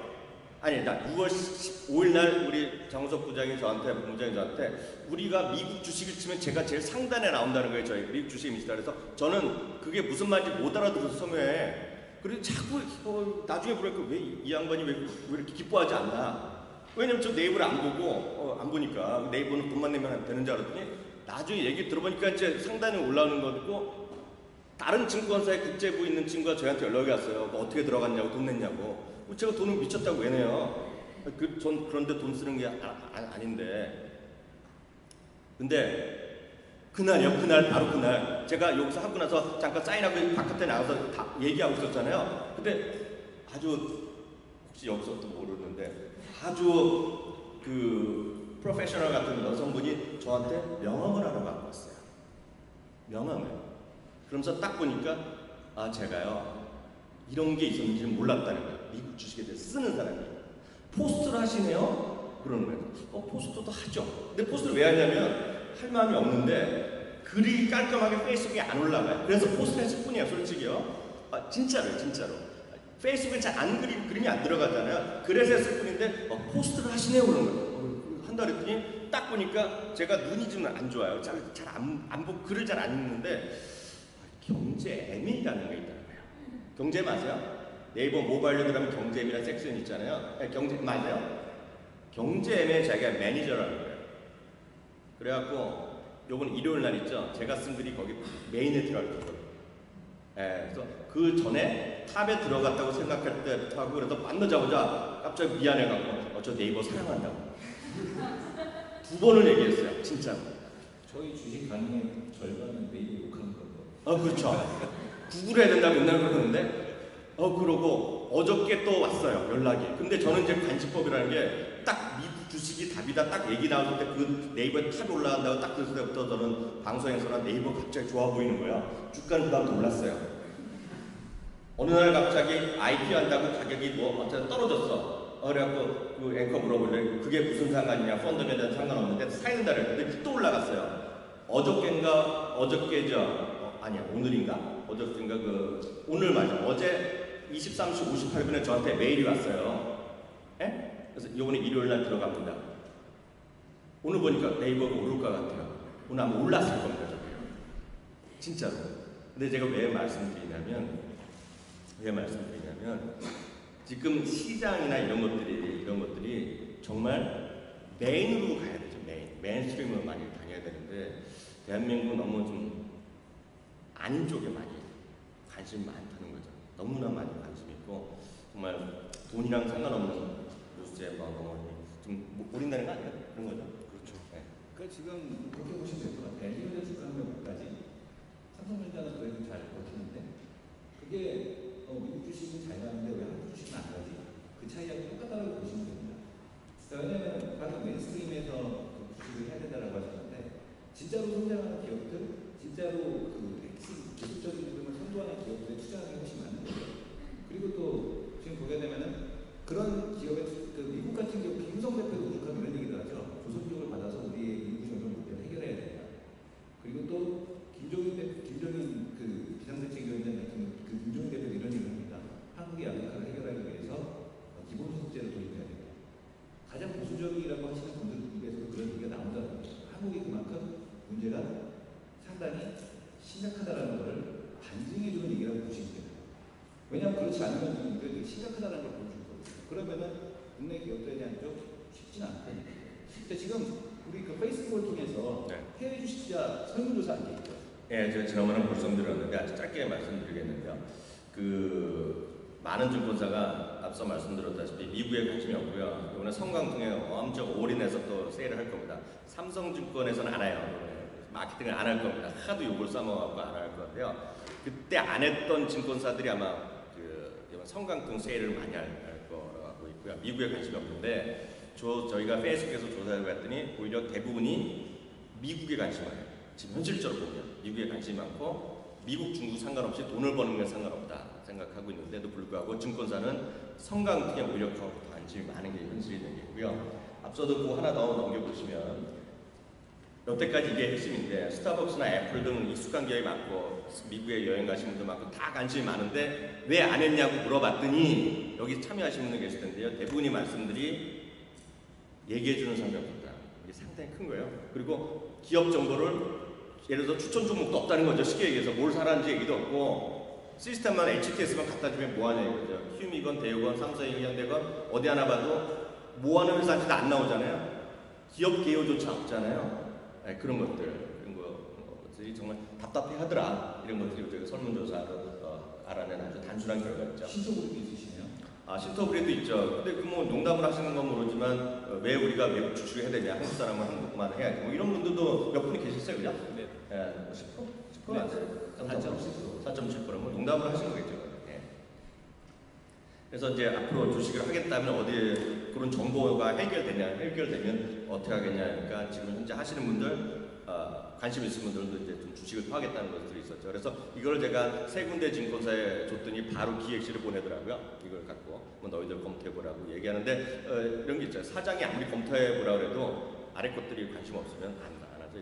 B: 아니, 나 6월 15일 날 우리 장우석 부장이 저한테, 본부장이 저한테 우리가 미국 주식을 치면 제가 제일 상단에 나온다는 거예요. 저희 미국 주식이 있다. 그래서 저는 그게 무슨 말인지 못 알아들어서 소매에 그리고 자꾸 나중에 보니까 왜 이 양반이 왜 이렇게 기뻐하지 않나? 왜냐면 저 네이버를 안 보고 안 보니까 네이버는 돈만 내면 되는 줄 알았더니 나중에 얘기 들어보니까 이제 상단에 올라오는 거고 다른 증권사에 국제부 있는 친구가 저한테 연락이 왔어요. 뭐 어떻게 들어갔냐고 돈 냈냐고. 제가 돈을 미쳤다고 왜 내요? 전 그런데 돈 쓰는 게 아닌데. 근데 그날 바로 그날 제가 여기서 하고 나서 잠깐 사인하고 바깥에 나가서 다 얘기하고 있었잖아요. 근데 아주 혹시 여기서 또 모르는데 아주 그 프로페셔널 같은 여성분이 저한테 명함을 하나 갖고 왔어요. 명함을. 그러면서 딱 보니까 제가요 이런 게 있었는지 몰랐다는 거예요. 미국 주식에 대해서 쓰는 사람이 포스트를 하시네요. 그러는 거예요. 포스트도 하죠. 근데 포스트를 왜 하냐면 할 마음이 없는데 글이 깔끔하게 페이스북에 안 올라가요. 그래서 포스트를 했을 뿐이에요. 솔직히요. 진짜로요. 진짜로. 페이스북에 잘 그림이 안 들어가잖아요. 그래서 했을 뿐인데 포스트를 하시네요. 그러는 거예요. 한다 그랬더니 딱 보니까 제가 눈이 좀 안 좋아요. 잘 안 보고 글을 잘 안 읽는데 경제M이라는 게 있다는 거예요. 경제 맞아요? 네이버 모바일로 들어가면 경제M이라는 섹션 있잖아요. 경제 맞아요? 경제M에 자기가 매니저라는 거예요. 그래갖고 요번 일요일 날 있죠. 제가 쓴 글이 거기 메인에 들어갈 거예요. 그래서 그 전에 탑에 들어갔다고 생각할 때부터 하고 그래서 만나자마자 갑자기 미안해갖고 저 네이버 사랑한다고 2번을 얘기했어요. 진짜.
A: 저희 주식 가능의 절반은 네이버 욕하는 거고.
B: 그렇죠. 구글 해야 된다고 맨날 그러는데 그러고 어저께 또 왔어요. 연락이. 근데 저는 이제 관심법이라는 게 딱 미국 주식이 답이다 딱 얘기 나왔을 때 그 네이버에 탑이 올라간다고 딱 들었을 때부터 저는 방송에서나 네이버 갑자기 좋아 보이는 거야. 주가는 그다음부터 올랐어요. 어느 날 갑자기 IPO 한다고 가격이 뭐 어쨌든 떨어졌어. 그래갖고 그 앵커 물어보길래 그게 무슨 상관이냐, 펀드에 대한 상관없는데 사야 된다 그랬는데 또 올라갔어요. 어저께 아니야 오늘인가? 어저께인가 오늘 말이야. 어제 23시 58분에 저한테 메일이 왔어요. 에? 그래서 이번에 일요일 날 들어갑니다. 오늘 보니까 네이버가 오를 것 같아요. 오늘 아마 올랐을 겁니다. 진짜로. 근데 제가 왜 말씀드리냐면 지금 시장이나 이런 것들이 정말 메인으로 가야 되죠. 메인스트림으로 많이 다녀야 되는데 대한민국은 너무 좀 아닌 쪽에 많이 관심이 많다는 거죠. 너무나 많이 관심 있고 정말 돈이랑 상관없는 뉴스에 너무 좀 올린다는 거 아니에요? 그런 거죠.
C: 그렇죠.
B: 네.
A: 그러니까 지금 그렇게 보시면 될 것 같아요. 엔지니어 주가 하면 뭐까지 삼성전자는 그래도 잘 버티는데 그게 미국 주식은 잘 가는데 왜 한국 주식은 안 가지? 그 차이하고 똑같다고 보시면 됩니다. 왜냐하면 방금 메인스트림에서 그 주식을 해야 된다고 하셨는데 진짜로 성장하는 기업들, 진짜로 그 핵심 기술적인 부분을 선도하는 기업들에 투자하는 게 훨씬 많은 거죠. 그리고 또 지금 보게 되면은 그런 기업의 미국 같은 경우 김성 대표도 오죽하면 이런 얘기를 하죠. 조선족을 받아서 우리의 인구정책 문제를 해결해야 된다. 그리고 또 김정인 그 비상대책위원장 같은 김종인 대표도 이런 얘기를 합니다. 한국의 아프리카를 해결하기 위해서 기본소득제를 도입해야 된다. 가장 보수적이라고 하시는 분들 입에서도 그런 얘기가 나온다는 거죠. 한국이 그만큼 문제가 상당히 심각하다는 것을 반증해주는 얘기라고 보시면 됩니다. 왜냐하면 그렇지 않으면 이게 심각하다는 걸 보여줄 거거든요. 그러면은 국내 기업들에 대한 쪽 쉽지는 않거든요. 근데 지금 우리 그 페이스북을 통해서 해외 주식자 설문조사 안 돼 있죠?
B: 예, 제가 지난번에 말씀드렸는데 아주 짧게 말씀드리겠는데요. 많은 증권사가 앞서 말씀드렸다시피 미국에 관심이 없고요. 이번에 성강통에 엄청 올인해서 또 세일을 할 겁니다. 삼성증권에서는 안 해요. 마케팅을 안 할 겁니다. 하도 욕을 써먹어갖고 안 할 건데요. 그때 안 했던 증권사들이 아마 이번 성강통 세일을 많이 할 거라고 있고요. 미국에 관심이 없는데 저희가 페이스북에서 조사해 봤더니 오히려 대부분이 미국에 관심이 많아요. 지금 현실적으로 보면 미국에 관심이 많고 미국, 중국 상관없이 돈을 버는 게 상관없다 생각하고 있는데도 불구하고 증권사는 성강통에 오히려 더 관심이 많은 게 현실인 얘기고요. 앞서도 그 하나 더 넘겨보시면 여태까지 이게 핵심인데 스타벅스나 애플 등 익숙한 기업이 많고 미국에 여행 가신 분도 많고 다 관심이 많은데 왜 안 했냐고 물어봤더니 여기 참여하신 분들 계실 텐데요. 대부분의 말씀들이 얘기해주는 사람이 없다. 이게 상당히 큰 거예요. 그리고 기업 정보를 예를 들어서 추천 종목도 없다는 거죠. 쉽게 얘기해서 뭘 사라는지 얘기도 없고 시스템만 HTS만 갖다 주면 뭐하냐 이거죠. 휴미건, 대우건, 삼성이건, 현대건 어디 하나 봐도 뭐하는 회사인지도 안 나오잖아요. 기업 개요조차 없잖아요. 네, 그런 것들이 정말 답답해하더라. 이런 것들이 저희가 설문조사로 알아낸 아주 단순한 결과였죠.
A: 신소그룹이 있으시네요.
B: 신터브리도 있죠. 근데 뭐 농담을 하시는 건 모르지만 왜 우리가 외국 주식을 해야 되냐? 한국 사람은 한국만 해야지. 뭐 이런 분들도 몇 분이 계셨어요, 그죠? 네. 10%? 10% 맞아요. 4.7%면 뭐 농담을 하시는 거겠죠. 네. 그래서 이제 앞으로 주식을 하겠다면 어디에 그런 정보가 해결되면 어떻게 하겠냐. 그러니까 지금 현재 하시는 분들 관심 있으신 분들도 이제 좀 주식을 하겠다는 것들이 있었죠. 그래서 이걸 제가 세 군데 증권사에 줬더니 바로 기획실을 보내더라고요. 이걸 갖고 뭐 너희들 검토해보라고 얘기하는데 이런 게 있죠. 사장이 아무리 검토해보라 그래도 아래 것들이 관심 없으면 안 하죠.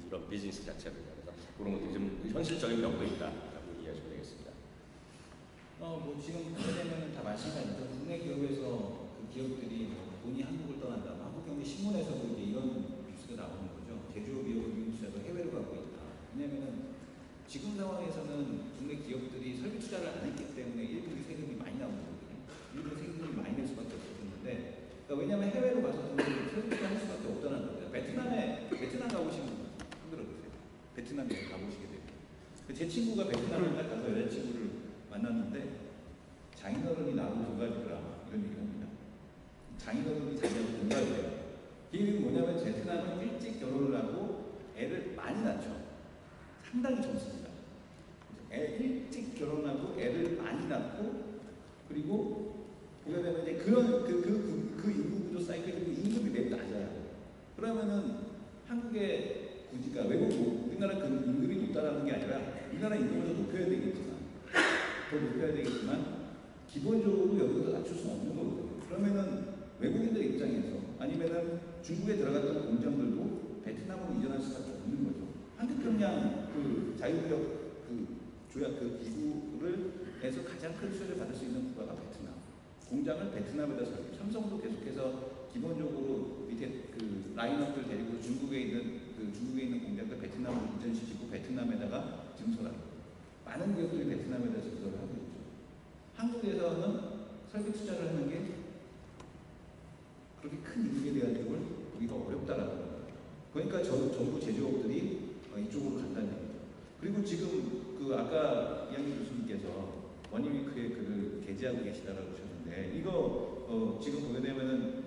B: 이런 비즈니스 자체를. 그래서 그런 것들이 좀 현실적인 명도 있다라고 이해하시면 되겠습니다.
A: 뭐 지금 보게 다 마찬가지죠. 국내 기업에서 그 기업들이 돈이 한국을 떠난다. 한국경제신문에서도 이제 이런 뉴스가 나오는 거죠. 제조업 기업 금융투자도 해외로 가고 있다. 왜냐하면 지금 상황에서는 국내 기업들이 설비 투자를 안 했기 때문에 일본이 세금이 많이 나오는 거거든요. 일본 세금이 많이 낼 수밖에 없었는데, 그러니까 왜냐하면 해외로 가서 돈을 설비 투자할 수밖에 없다는 거예요. 베트남 가보신 분 흔들어보세요. 베트남에 가보시게 되면 제 친구가 베트남에 딱 가서 여자친구를 만났는데 장인어른이 자기하고 공감이 돼요. 그 얘기는 뭐냐면 베트남은 일찍 결혼을 하고 애를 많이 낳죠. 상당히 젊습니다. 애 일찍 결혼하고 애를 많이 낳고 그리고 보게 되면 이제 그런 그 인구 구조 사이클이 임금이 매우 낮아요. 그러면은 한국의 그러니까 외국 우리나라 그 임금이 높다라는 게 아니라 우리나라 임금을 더 높여야 되겠지만 기본적으로 여기서 낮출 수 없는 거거든요. 그러면은 외국인들 입장에서 아니면은 중국에 들어갔던 공장들도 베트남으로 이전할 수밖에 없는 거죠. 한국평양 그 자유무역 그 조약 그 기구를 해서 가장 큰 수혜를 받을 수 있는 국가가 베트남. 공장을 베트남에다 설립. 삼성도 계속해서 기본적으로 밑에 그 라인업들 데리고 중국에 있는 공장들 베트남으로 이전시키고 베트남에다가 증설하고 많은 기업들이 베트남에다 증설을 하고 있죠. 한국에서는 설비 투자를 하는 게 그렇게 큰 이익에 대한 걸 보기가 어렵다라는 겁니다. 그러니까 전부 제조업들이 이쪽으로 간다는 얘기죠. 그리고 지금 그 아까 이양희 교수님께서 원유위크에 글을 게재하고 계시다라고 하셨는데 이거 지금 보게 되면은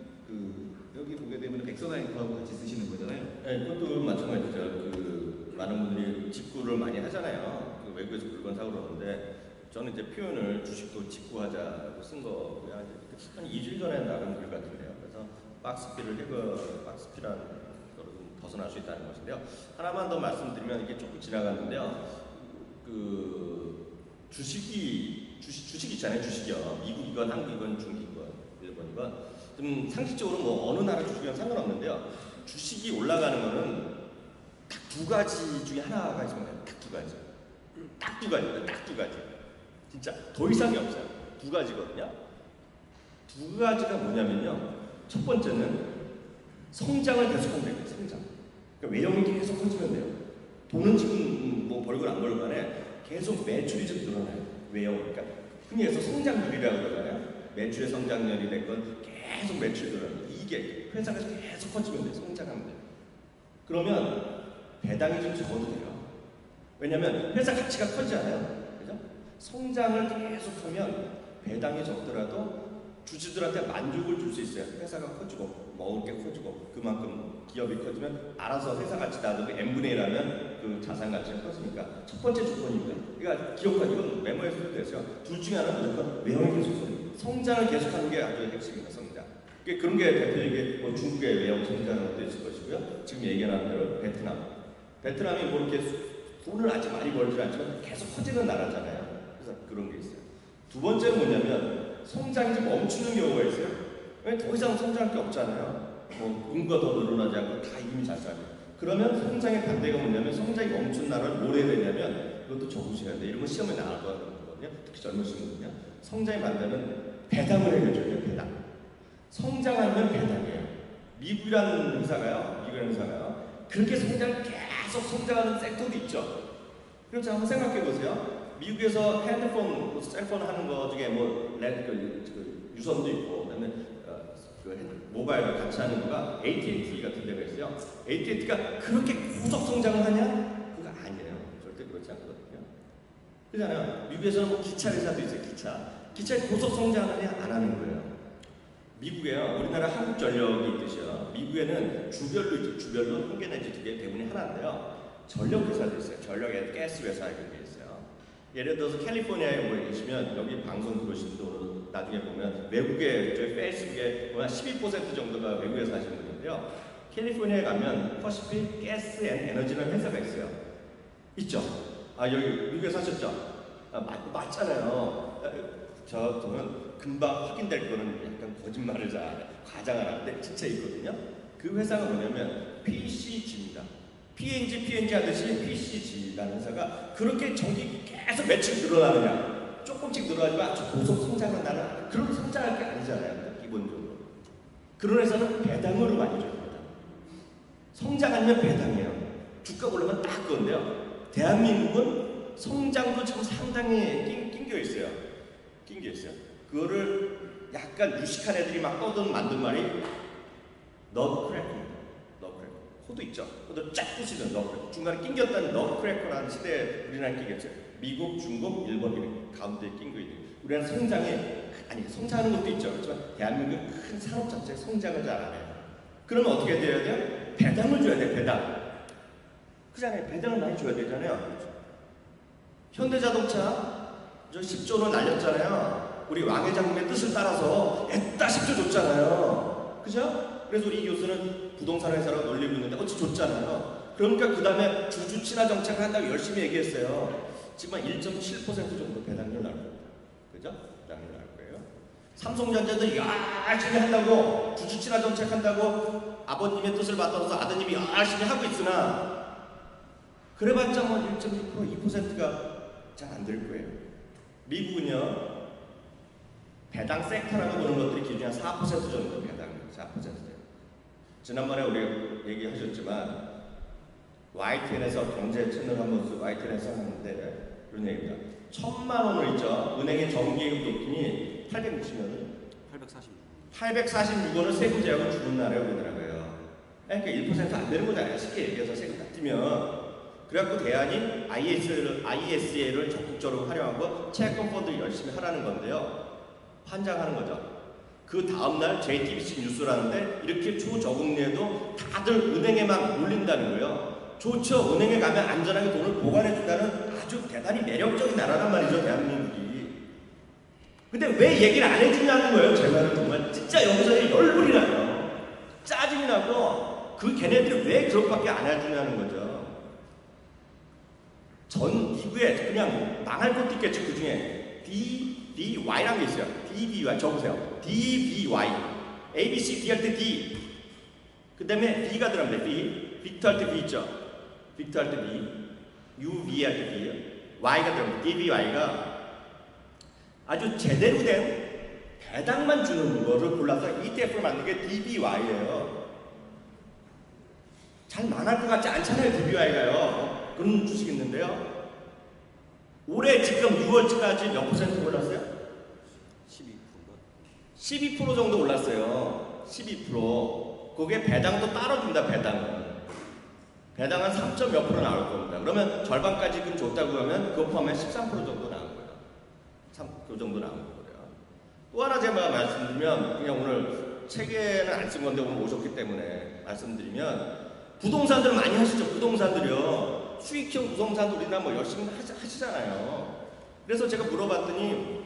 A: 여기 보게 되면은 백선아이크하고 같이 쓰시는 거잖아요.
B: 네, 그것도 마찬가지죠. 많은 분들이 직구를 많이 하잖아요. 외국에서 물건 사고 그러는데 저는 이제 표현을 주식도 직구하자고 쓴 거고요. 한 2주일 전에 나간 글 같은데요. 그래서 박스피라는 거를 좀 벗어날 수 있다는 것인데요. 하나만 더 말씀드리면 이게 조금 지나갔는데요. 주식 있잖아요. 주식이요. 미국이건 한국이건 중국이건 일본이건 좀 상식적으로 뭐 어느 나라 주식이건 상관없는데요. 주식이 올라가는 거는 딱 두 가지 중에 하나가 있으면 돼요. 딱 두 가지. 딱 두 가지. 진짜 더 이상이 없어요. 두 가지거든요. 두 가지가 뭐냐면요. 첫 번째는 성장을 계속하면 돼요. 성장. 그러니까 외형이 계속 커지면 돼요. 돈은 지금 뭐 벌건 안 벌건 간에 계속 매출이 좀 늘어나요. 외형. 그러니까 흔히 해서 성장률이라고 그러잖아요. 매출의 성장률이 됐건 계속 매출이 늘어나요. 이게 회사가 계속 커지면 돼요. 성장하면 돼요. 그러면 배당이 좀 적어도 돼요. 왜냐하면 회사 가치가 커지잖아요. 그죠? 성장을 계속하면 배당이 적더라도 주주들한테 만족을 줄 수 있어요. 회사가 커지고 먹을 게 커지고 그만큼 기업이 커지면 알아서 회사 가치 나도 n분의 1하면 그 자산 가치가 커지니까 첫 번째 조건입니다. 그러니까 기업가 이건 메모에서 써도 되죠. 둘 중에 하나는 무조건 외형이 계속 성장을 계속하는 게 아주 핵심입니다. 성장. 그런 게 대표적인 뭐 중국의 외형 성장하는 것도 있을 것이고요. 지금 얘기한 대로 베트남이 뭐 이렇게 돈을 아직 많이 벌지 않지만 계속 커지는 나라잖아요. 그래서 그런 게 있어요. 두 번째는 뭐냐면 성장이 좀 멈추는 경우가 있어요. 왜 더 이상 성장할 게 없잖아요. 뭐 인구가 더 늘어나지 않고 다 이미 잘 살고. 그러면 성장의 반대가 뭐냐면 성장이 멈춘 나라를 뭘 해야 되냐면 이것도 적으셔야 돼. 이런 거 시험에 나올 거거든요. 특히 젊으신 분은요. 성장의 반대는 배당을 해줘야 돼요. 배당. 성장하면 배당이에요. 미국이라는 회사가요. 그렇게 계속 성장하는 섹터도 있죠. 그렇죠. 한번 생각해 보세요. 미국에서 핸드폰, 셀폰 하는 거 중에 뭐 유선도 있고, 그다음에 모바일과 같이 하는 거가 AT&T 같은 데가 있어요. AT&T가 그렇게 고속 성장을 하냐? 그거 아니에요. 절대 그렇지 않거든요. 그렇잖아요. 미국에서는 뭐 기차 회사도 있어요. 기차에 고속 성장하느냐? 안 하는 거예요. 미국에요. 우리나라 한국전력이 있듯이요. 미국에는 주별로 있죠. 주별로 한 개 내지 두 개 대부분이 하나인데요. 전력 회사도 있어요. 전력에 가스 회사 이런 게 있어요. 예를 들어서 캘리포니아에 뭐 계시면 여기 방송 들으신 분도 나중에 보면 외국에 저희 페이스북에 보면 12% 정도가 외국에 사시는 분인데요. 캘리포니아에 가면 퍼시픽 가스 앤 에너지라는 회사가 있어요. 있죠? 여기 미국에 사셨죠? 맞잖아요. 저는 금방 확인될 거는 약간 거짓말을 과장을 하는데 진짜 있거든요. 그 회사가 뭐냐면 PCG입니다. P&G 하듯이 PCG라는 회사가 그렇게 전기 계속 매출 늘어나느냐 조금씩 늘어나지만 아주 고속 성장을 나는 그런 성장할 게 아니잖아요. 기본적으로. 그런 회사는 배당으로 많이 줘요. 성장하면 배당이에요. 주가 올라가면 딱 그건데요. 대한민국은 성장도 지금 상당히 낑겨 있어요. 그거를 약간 유식한 애들이 막 만든 말이 너크래커입니다. 호도 있죠. 호도 쫙 부시는 너크래커. 중간에 낑겼다는 너크래커라는 시대에 우리나라에 낑겼어요. 미국, 중국, 일본 가운데에 낑겨 있는. 우리나라 성장이 아니 성장하는 것도 있죠. 그렇지만 대한민국 큰 산업 자체가 성장을 잘 안 해요. 그러면 어떻게 돼야 돼요? 배당을 줘야 돼요. 배당. 그잖아요. 배당을 많이 줘야 되잖아요. 현대자동차 저 10조 원 날렸잖아요. 우리 왕 회장님의 뜻을 따라서 애따 10조 줬잖아요. 그죠? 그래서 우리 교수는 부동산 회사라고 놀리고 있는데 어찌 줬잖아요. 그러니까 그 다음에 주주 친화 정책을 한다고 열심히 얘기했어요. 지금 한 1.7% 정도 배당률 나올 겁니다. 그죠? 배당률 나올 거예요. 삼성전자도 열심히 한다고 주주 친화 정책 한다고 아버님의 뜻을 받아서 아드님이 열심히 하고 있으나 그래봤자 뭐 1.2%, 2%가 잘 안 될 거예요. 미국은요 배당 섹터라고 보는 것들이 기준이 한 4% 정도 배당이에요. 4%예요. 지난번에 우리 얘기하셨지만 YTN에서 경제 채널 한번 YTN에서 하는데 그런 얘기입니다. 1,000만 원을 있죠. 은행에 정기예금 넣더니 860원 846원을 세금 제하고 주는 나라에 우리나라가요. 그러니까 1%안 되는 거잖아요. 쉽게 얘기해서 세금 다 떼면. 그래갖고 대안이 ISA를 적극적으로 활용하고 채권 펀드를 열심히 하라는 건데요. 환장하는 거죠. 그 다음날 JTBC 뉴스라는데 이렇게 초저금리에도 다들 은행에만 몰린다는 거예요. 좋죠. 은행에 가면 안전하게 돈을 보관해준다는 아주 대단히 매력적인 나라란 말이죠. 대한민국이. 근데 왜 얘기를 안 해주냐는 거예요. 제 말은 정말 진짜 여기서 열불이 나요. 짜증이 나고 그 걔네들이 왜 그것밖에 안 해주냐는 거죠. 전 기구에 그냥 망할 것도 있겠죠. 그 중에 DBY라는 게 있어요. DBY 적으세요. DBY A, B, C, D 할 때 D 그 다음에 B가 들어갑니다. B 빅터 할 때 B 있죠. 빅터 할 때 B U, V 할 때 B Y가 들어갑니다. DBY가 아주 제대로 된 배당만 주는 거를 골라서 ETF를 만든 게 DBY예요. 잘 망할 것 같지 않잖아요. DBY가요. 그런 주식 있는데요. 올해 지금 6월까지 몇 퍼센트 올랐어요? 12% 정도 올랐어요. 12%. 그게 배당도 따로 준다. 배당은 3점 몇 프로 나올 겁니다. 그러면 절반까지 금 줬다고 하면 그거 포함해 13% 정도 나온 거예요. 그 정도 나온 거예요. 또 하나 제가 말씀드리면 그냥 오늘 책에는 안 쓴 건데 오늘 오셨기 때문에 말씀드리면 부동산들 많이 하시죠. 부동산들이요. 수익형 부동산도 우리나라 뭐 열심히 하시잖아요. 그래서 제가 물어봤더니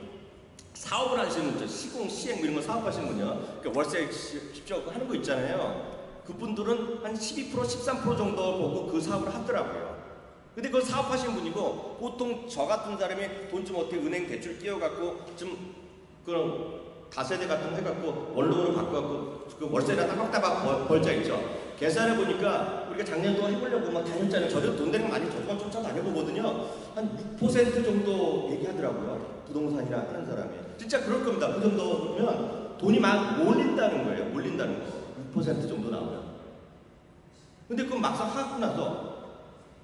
B: 사업을 하시는 분, 시공, 시행 이런 거 사업하시는 분이요. 그러니까 월세 집주하고 하는 거 있잖아요. 그분들은 한 12%, 13% 정도 보고 그 사업을 하더라고요. 근데 그걸 사업하시는 분이고 보통 저 같은 사람이 돈 좀 어떻게 은행 대출 끼워갖고 좀 그런 다세대 같은 거 해갖고 원로를 바꿔갖고 그 월세를 따박따박 벌자 있죠. 계산해 보니까 우리가 작년 동안 해보려고 막 다녔잖아요. 저도 돈 되는 거 많이 쫓아다녀보거든요. 한 6% 정도 얘기하더라고요. 부동산이라 하는 사람이. 진짜 그럴 겁니다. 그 정도면 돈이 막 몰린다는 거예요. 몰린다는 거. 6% 정도 나오면. 근데 그건 막상 하고 나서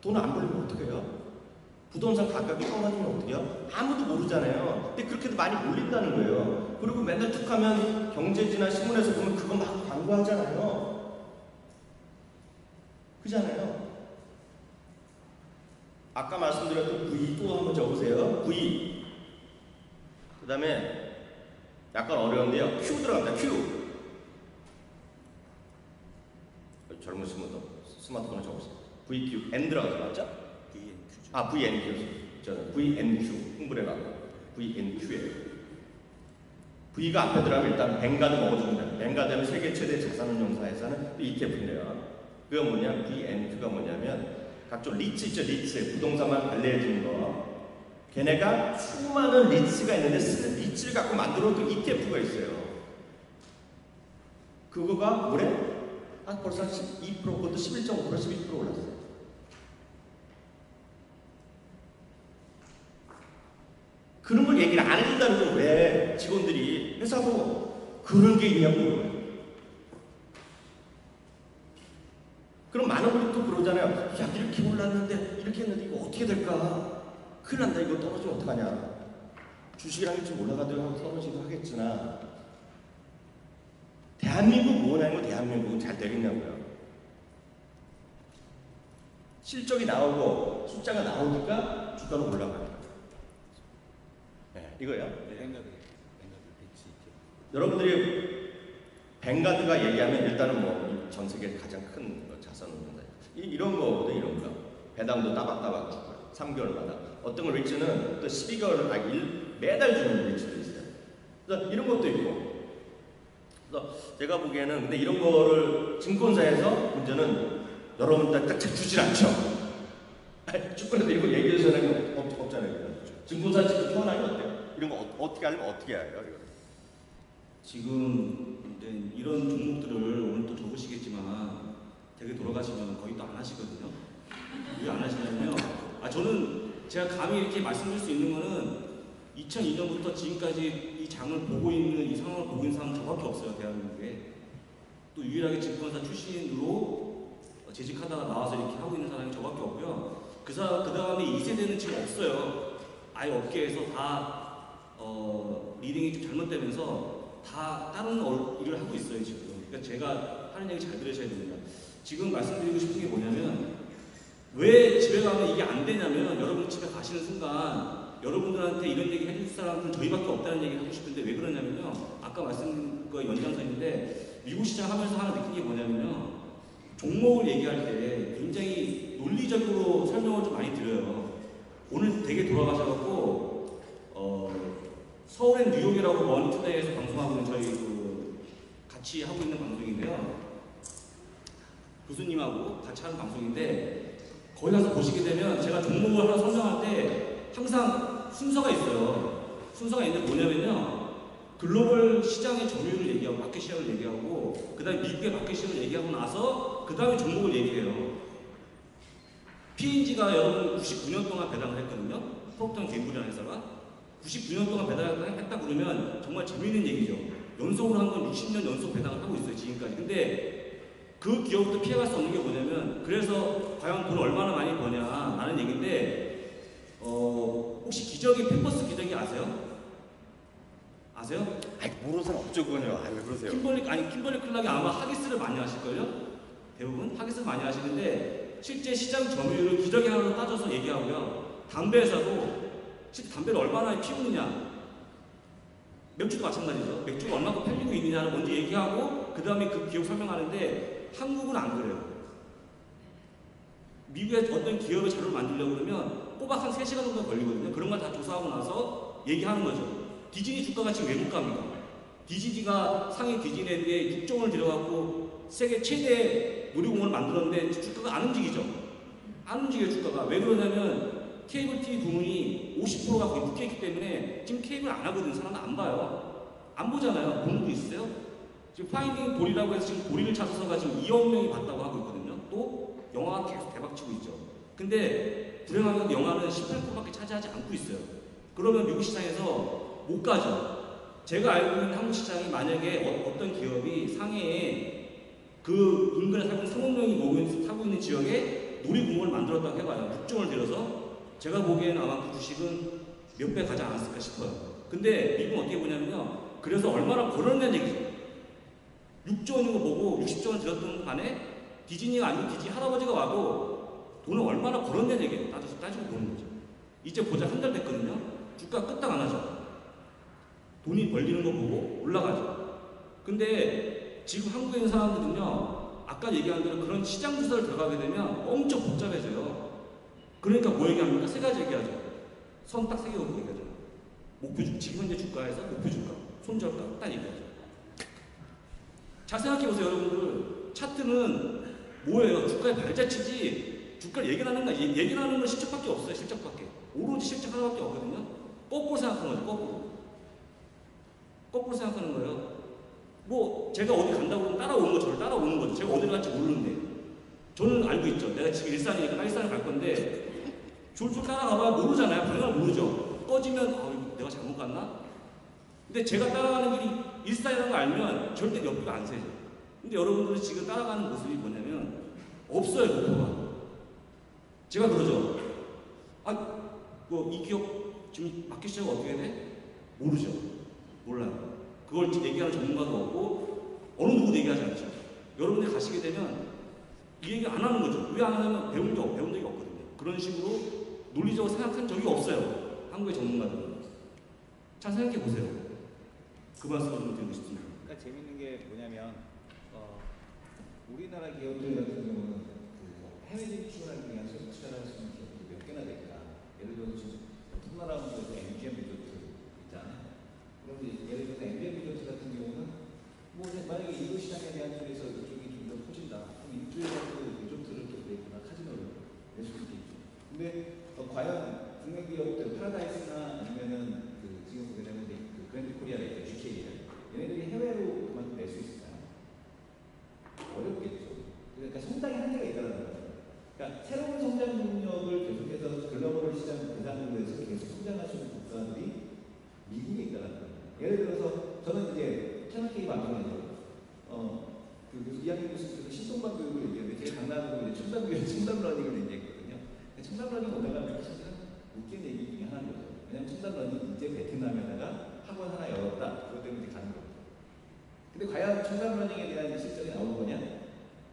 B: 돈 안 벌리면 어떻게 해요? 부동산 가격이 떨어지면 어떻게 해요? 아무도 모르잖아요. 근데 그렇게도 많이 몰린다는 거예요. 그리고 맨날 툭 하면 경제지나 신문에서 보면 그거 막 광고하잖아요. 그잖아요. 아까 말씀드렸던 V 또 한번 적으세요. V. 그 다음에 약간 어려운데요. Q 들어갑니다. Q. 젊으신 분도 스마트폰을 적으세요. VQ. N 들어가죠. 맞죠? VNQ. 저는 VNQ. 흥분해가고. VNQ예요. V가 앞에 들어가면 일단 뱅가드 먹어줍니다. 뱅가드는 세계 최대 자산운용사에서는 ETF인데요. 그게 뭐냐? VNQ가 뭐냐면 각종 리츠 있죠. 리츠. 부동산만 관리해주는 거. 걔네가 수많은 리츠가 있는데 리츠를 갖고 만들어둔 ETF가 있어요. 그거가 올해 벌써 12%, 그것도 11.5%, 12% 올랐어요. 그런 걸 얘기를 안 해준다는 건 왜 직원들이 회사도 그런 게 있냐고. 그럼 많은 분들이 또 그러잖아요. 야, 이렇게 올랐는데 이렇게 했는데 이거 어떻게 될까? 큰일 난다. 이거 떨어지면 어떡하냐. 주식이랑 일찍 올라가도 떨어지기도 하겠으나 대한민국 원하는 거 대한민국은 잘 되겠냐고요. 실적이 나오고 숫자가 나오니까 주가는 올라가요. 네, 이거요. 여러분들이 뱅가드가 얘기하면 일단은 뭐 전 세계 가장 큰 자산운용사 이런 거거든. 이런 거 배당도 따박따박 주고요. 3개월마다 어떤 걸 리츠는 또 12개월 매달 주는 리츠도 있어요. 그래서 이런 것도 있고. 그래서 제가 보기에는 근데 이런 거를 증권사에서 문제는 여러분들 딱 주질 않죠. 축구에서 이거 얘기해 주는 거 없잖아요. 증권사 지금 표현하면 어때요? 이런 거 어떻게 하려면 어떻게 해요? 이거?
D: 지금 이제 이런 종목들을 오늘 또 적으시겠지만 되게 돌아가시면 거의 또 안 하시거든요. 왜 안 하시냐면요. 저는 제가 감히 이렇게 말씀드릴 수 있는 거는 2002년부터 지금까지 이 장을 보고 있는 이 상황을 보고 있는 사람은 저밖에 없어요. 대한민국에. 또 유일하게 증권사 출신으로 재직하다가 나와서 이렇게 하고 있는 사람이 저밖에 없고요. 그 다음에 2세대는 지금 없어요. 아예 업계에서 다 리딩이 좀 잘못되면서 다 다른 일을 하고 있어요 지금. 그러니까 제가 하는 얘기 잘 들으셔야 됩니다. 지금 말씀드리고 싶은 게 뭐냐면 왜 집에 가면 이게 안 되냐면 여러분 집에 가시는 순간 여러분들한테 이런 얘기 해줄 사람은 저희밖에 없다는 얘기를 하고 싶은데 왜 그러냐면요. 아까 말씀드린 거 연장선인데 미국 시장 하면서 하나 느낀 게 뭐냐면요. 종목을 얘기할 때 굉장히 논리적으로 설명을 좀 많이 드려요. 오늘 되게 돌아가셔갖고 서울앤 뉴욕이라고 머니투데이에서 방송하고 있는 저희 같이 하고 있는 방송인데요. 교수님하고 같이 하는 방송인데 거기 가서 보시게 되면 제가 종목을 하나 설명할 때 항상 순서가 있어요. 순서가 있는데 뭐냐면요. 글로벌 시장의 점유율을 얘기하고 마켓 시장을 얘기하고 그 다음에 미국의 마켓 시장을 얘기하고 나서 그 다음에 종목을 얘기해요. P&G가 여러분 99년 동안 배당을 했거든요. 프록터 & 갬블이라는 회사가 99년 동안 배당을 했다 그러면 정말 재미있는 얘기죠. 연속으로 한 건 60년 연속 배당을 하고 있어요 지금까지. 근데 그 기업부터 피해갈 수 없는 게 뭐냐면 그래서 과연 돈 얼마나 많이 버냐 라는 얘기인데 혹시 기저귀 팸퍼스 기저귀 아세요? 아세요?
B: 모르는 사람 없죠 그건요. 왜 그러세요?
D: kimberly 클락이 아마 하기스를 많이 하실걸요? 대부분 하기스를 많이 하시는데 실제 시장 점유율을 기저귀 하나로 따져서 얘기하고요. 담배 회사도 실제 담배를 얼마나 피우느냐, 맥주도 마찬가지죠. 맥주가 얼마큼 팔리고 있느냐를 먼저 얘기하고 그 다음에 그 기업 설명하는데 한국은 안 그래요. 미국의 어떤 기업의 자료를 만들려고 그러면 꼬박 한 3시간 정도 걸리거든요. 그런 걸 다 조사하고 나서 얘기하는 거죠. 디즈니 주가가 지금 왜 못 갑니까? 디즈니가 상해 디즈니에 대해 6조 원을 들여갖고 세계 최대 놀이공원을 만들었는데 주가가 안 움직이죠. 안 움직여요 주가가. 왜 그러냐면 케이블 TV 부문이 50%가 거의 묶여있기 때문에 지금 케이블 안 하거든요. 사람은 안 봐요. 안 보잖아요. 보는 분 있으세요? 지금 파인딩 도리라고 해서 지금 도리를 찾아서가 지금 2억 명이 봤다고 하고 있거든요. 또 영화가 계속 대박치고 있죠. 근데 불행하게도 영화는 18%밖에 차지하지 않고 있어요. 그러면 미국 시장에서 못 가죠. 제가 알고 있는 한국 시장이 만약에 어떤 기업이 상해에 그 인근에 살고 있는 3억 명이 살고 있는 지역에 놀이공원을 만들었다고 해봐요. 6조 원을 들여서 제가 보기에는 아마 그 주식은 몇 배 가지 않았을까 싶어요. 근데 미국은 어떻게 보냐면요. 그래서 얼마나 벌었냐는 얘기죠. 6조 원인 거 보고 60조 원 들였던 반에 디즈니가 아니고 디즈니 할아버지가 와도 돈을 얼마나 벌었냐는 얘기예요. 따지고 보는 거죠. 이제 보자 한 달 됐거든요. 주가 끄떡 안 하죠. 돈이 벌리는 거 보고 올라가죠. 근데 지금 한국에 있는 사람들은요. 아까 얘기한 대로 그런 시장 주사를 들어가게 되면 엄청 복잡해져요. 그러니까 뭐 얘기합니까? 3가지 얘기하죠. 선 딱 3개 놓고 얘기하죠. 목표 주가, 지금 현재 주가에서 목표 주가, 손절가 딱 얘기하죠. 잘 생각해보세요 여러분들. 차트는 뭐예요? 주가의 발자취지. 주가를 얘기하는 건 실적밖에 없어요. 실적밖에. 오로지 실적 하나밖에 없거든요. 거꾸로 생각하는 거죠. 거꾸로 생각하는 거예요. 뭐 제가 어디 간다고 그러면 따라오는 거 저를 따라오는 거죠. 제가 어디를 갈지 모르는데 저는 알고 있죠. 내가 지금 일산이니까 일산을 갈 건데 줄줄 따라가봐야 모르잖아요. 방향을 모르죠. 꺼지면 내가 잘못 갔나? 근데 제가 따라가는 길이 일산이라는 걸 알면 절대 옆비가 안 세죠. 근데 여러분들은 지금 따라가는 모습이 뭐냐면 없어요. 목표가. 제가 그러죠. 이 기업 지금 마켓 시장 어떻게 돼? 모르죠. 몰라요. 그걸 얘기하는 전문가도 없고 어느 누구도 얘기하지 않죠. 여러분들이 가시게 되면 이 얘기 안 하는 거죠. 왜 안 하냐면 배운 적이 없거든요. 그런 식으로 논리적으로 생각한 적이 없어요. 한국의 전문가들은. 잘 생각해 보세요. 그 말씀을 좀 드리고 싶습니다.
C: 그러니까 재밌는 게 뭐냐면 우리나라 기업들 같은 경우는 그 해외 진출을 하기 위한 투자를 할 수 있는 기업들이 몇 개나 될까? 예를 들어서 지금 통나라하면서 MGM 리조트 있잖아요. 그럼 이제 예를 들어서 MGM 리조트 같은 경우는 뭐 만약에 인도 시장에 대한 쪽에서 이쪽이 좀 더 커진다. 그럼 이쪽에서 그 리조트를 또 내거나 카지노를 낼 수도 있겠죠. 근데 과연 국내 기업들 파라다이스나 아니면은 그 지금 보게 되면 그 그랜드 코리아가 있죠. GK에 얘네들이 해외로 그만큼 낼 수 있을까요? 어렵겠죠. 그러니까 성장의 한계가 있다는 거예요. 그러니까 새로운 성장 능력을 계속해서 글로벌 시장 대상으로 해서 계속 성장할 수 있는 국가들이 미국에 있다는 거예요. 예를 들어서 저는 이제 캐나케이 방송에서 이야기 교수님께서 신동방 교육을 얘기했는데 제가 장난으로 이제 첨단 러닝을 얘기했거든요. 첨단 러닝 오다가 사실은 웃긴 얘기 중에 하나인 거죠. 왜냐면 첨단 러닝 이제 베트남에다가 학원 하나 열었다. 그것 때문에 가는 거예요. 근데 과연 첨단 러닝에 대한 실전이 나올 거냐?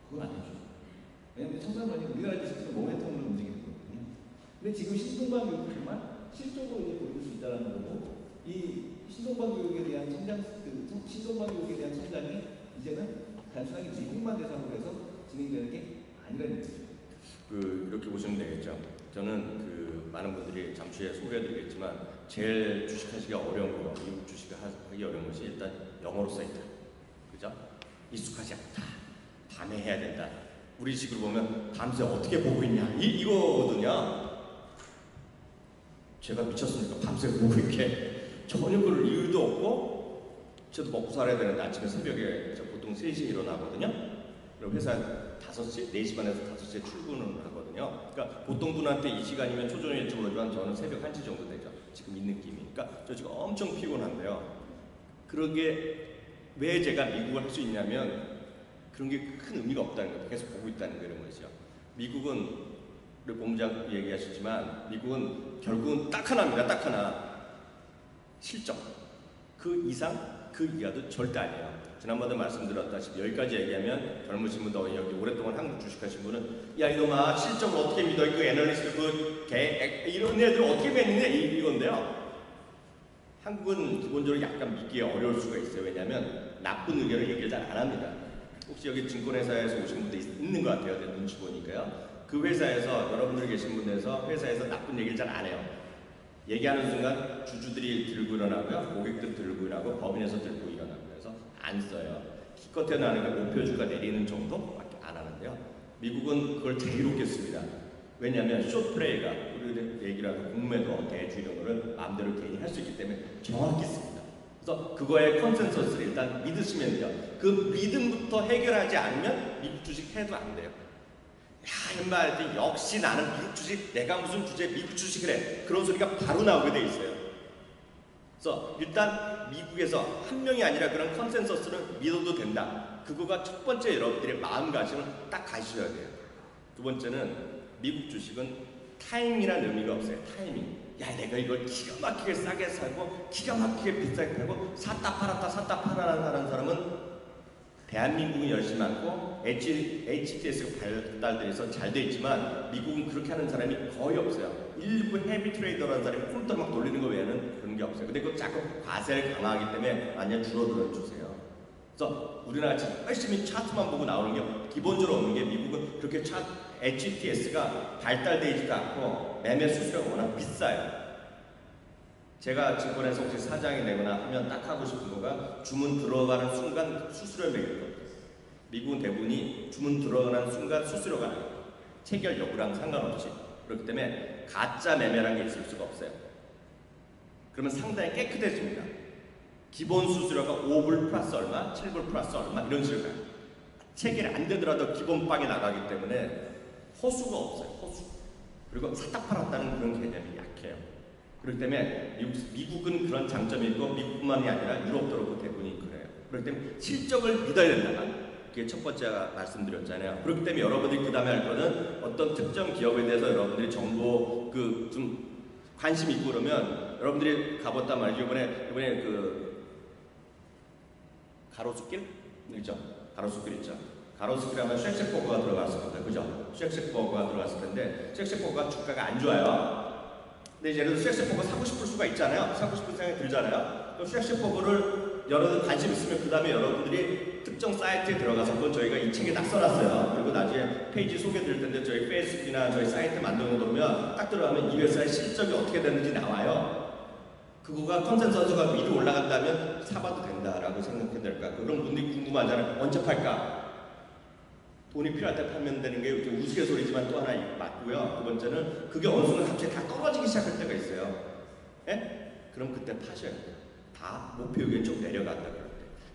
C: 그건 아니죠. 왜냐면 첨단 러닝 우리나라 실제로 모멘텀으로 움직이는 거거든요. 근데 지금 신동방 교육만 실적으로 이제 보여줄 수 있다는 거고, 이 신동방 교육에 대한 신동방 교육에 대한 성장이 이제는 단순하게 미국만 대상으로 해서 진행되는 게 아니라는 거죠.
B: 이렇게 보시면 되겠죠. 저는 많은 분들이 잠시 소개해드리겠지만 제일 주식하시기가 어려운 거, 미국 주식을 하기 어려운 것이 일단 영어로 써있다. 그죠? 익숙하지 않다. 밤에 해야 된다. 우리 식으로 보면 밤새 어떻게 보고 있냐 이거거든요. 제가 미쳤으니까 밤새 보고 이렇게 전혀 그럴 이유도 없고, 저도 먹고 살아야 되는데 아침에 새벽에 저 보통 3시에 일어나거든요. 그리고 회사 5시, 4시 반에서 5시에 출근을 하거든요. 그러니까 보통 분한테 이 시간이면 초저녁일지 모르지만 저는 새벽 1시 정도 되죠. 지금 이 느낌이. 그러니까 저 지금 엄청 피곤한데요. 그런 게 왜 제가 미국을 할 수 있냐면 그런 게 큰 의미가 없다는 거예요. 계속 보고 있다는 거 이런 것이죠. 미국은 우리 본부장 얘기하셨지만 미국은 결국은 딱 하나입니다. 딱 하나. 실적. 그 이상 그 이하도 절대 아니에요. 지난번에 말씀드렸다시피 여기까지 얘기하면 젊으신 분도 여기 오랫동안 한국 주식하신 분은 야 이놈아 실적을 어떻게 믿어? 그 애널리스트 이런 애들 어떻게 믿느냐 이건데요. 한국은 기본적으로 약간 믿기 어려울 수가 있어요. 왜냐하면 나쁜 의견을 얘기를 잘 안 합니다. 혹시 여기 증권회사에서 오신 분도 있는 것 같아요. 내 눈치 보니까요. 그 회사에서 여러분들 계신 분에서 회사에서 나쁜 얘기를 잘 안 해요. 얘기하는 순간 주주들이 들고 일어나고요. 고객들 들고 일어나고 법인에서 들고 일어나고 그래서 안 써요. 기껏해 나는 게 목표주가 내리는 정도밖에 안 하는데요. 미국은 그걸 자유롭게 씁니다. 왜냐하면 숏플레이가 우리 얘기라도 공매도 대주 이런 거를 마음대로 개인이 할 수 있기 때문에 정확히 씁니다. 그래서 그거의 컨센서스를 일단 믿으시면 돼요. 그 믿음부터 해결하지 않으면 미국 주식 해도 안 돼요. 야, 인마 역시 나는 미국 주식, 내가 무슨 주제에 미국 주식을 해. 그런 소리가 바로 나오게 돼 있어요. 그래서 일단 미국에서 한 명이 아니라 그런 컨센서스를 믿어도 된다. 그거가 첫 번째 여러분들의 마음가짐을 딱 가셔야 돼요. 두 번째는 미국 주식은 타이밍이라는 의미가 없어요. 타이밍. 야, 내가 이걸 기가 막히게 싸게 사고 기가 막히게 비싸게 팔고 샀다 팔았다 하는 사람은 대한민국은 열심히 많고 HTS가 발달돼서 잘 돼 있지만 미국은 그렇게 하는 사람이 거의 없어요. 일부 헤비 트레이더라는 사람이 컴퓨터 막 돌리는 거 외에는 그런 게 없어요. 근데 그 자꾸 과세를 강화하기 때문에 완전 줄어들어 주세요. 그래서 우리나라 지금 열심히 차트만 보고 나오는 게 기본적으로 없는 게 미국은 그렇게 HTS가 발달되지도 않고 매매 수수료가 워낙 비싸요. 제가 증권회사 혹시 사장이 되거나 하면 딱 하고 싶은 거가 주문 들어가는 순간 수수료 매길 겁니다. 미국은 대부분이 주문 들어가는 순간 수수료가 나요. 체결 여부랑 상관없이. 그렇기 때문에 가짜 매매라는 게 있을 수가 없어요. 그러면 상당히 깨끗해집니다. 기본 수수료가 5불 플러스 얼마, 7불 플러스 얼마 이런 식으로 가요. 체결이 안 되더라도 기본 빵이 나가기 때문에 호수가 없어요. 호수. 그리고 샀다 팔았다는 그런 개념이 약해요. 그렇기 때문에 미국은 그런 장점이 있고 미국뿐만이 아니라 유럽도 그렇고 대부분이 그래요. 그렇기 때문에 실적을 믿어야 된다. 그게 첫 번째 말씀드렸잖아요. 그렇기 때문에 여러분들이 그 다음에 할 거는 어떤 특정 기업에 대해서 여러분들이 정보 좀 관심 있고 그러면 여러분들이 가봤단 말이죠. 이번에 가로수길 있죠. 가로수길 있죠. 가로수길 하면 쉑쉑버거가 들어갔을 겁니다. 그죠? 쉑쉑버거가 들어갔을 텐데 쉑쉑버거가 주가가 안 좋아요. 근데 예를 들어서 쉑쉑버거 사고 싶을 수가 있잖아요. 사고 싶은 생각이 들잖아요. 그럼 쉑쉑버거를 여러분 관심 있으면 그 다음에 여러분들이 특정 사이트에 들어가서 그건 저희가 이 책에 딱 써놨어요. 그리고 나중에 페이지 소개드릴 텐데 저희 페이스북이나 저희 사이트 만들어 놓으면 딱 들어가면 이 회사의 실적이 어떻게 됐는지 나와요. 그거가 컨센서스가 위로 올라간다면 사봐도 된다라고 생각해야 될까? 그런 분들이 궁금하잖아요. 언제 팔까? 돈이 필요할 때 팔면 되는 게 이렇게 우스갯소리지만 또 하나 맞고요. 두 번째는 그게 어느 순간 갑자기 다 떨어지기 시작할 때가 있어요. 예? 그럼 그때 파셔야 돼요. 다 목표 의견 좀 내려간다 그럴 때.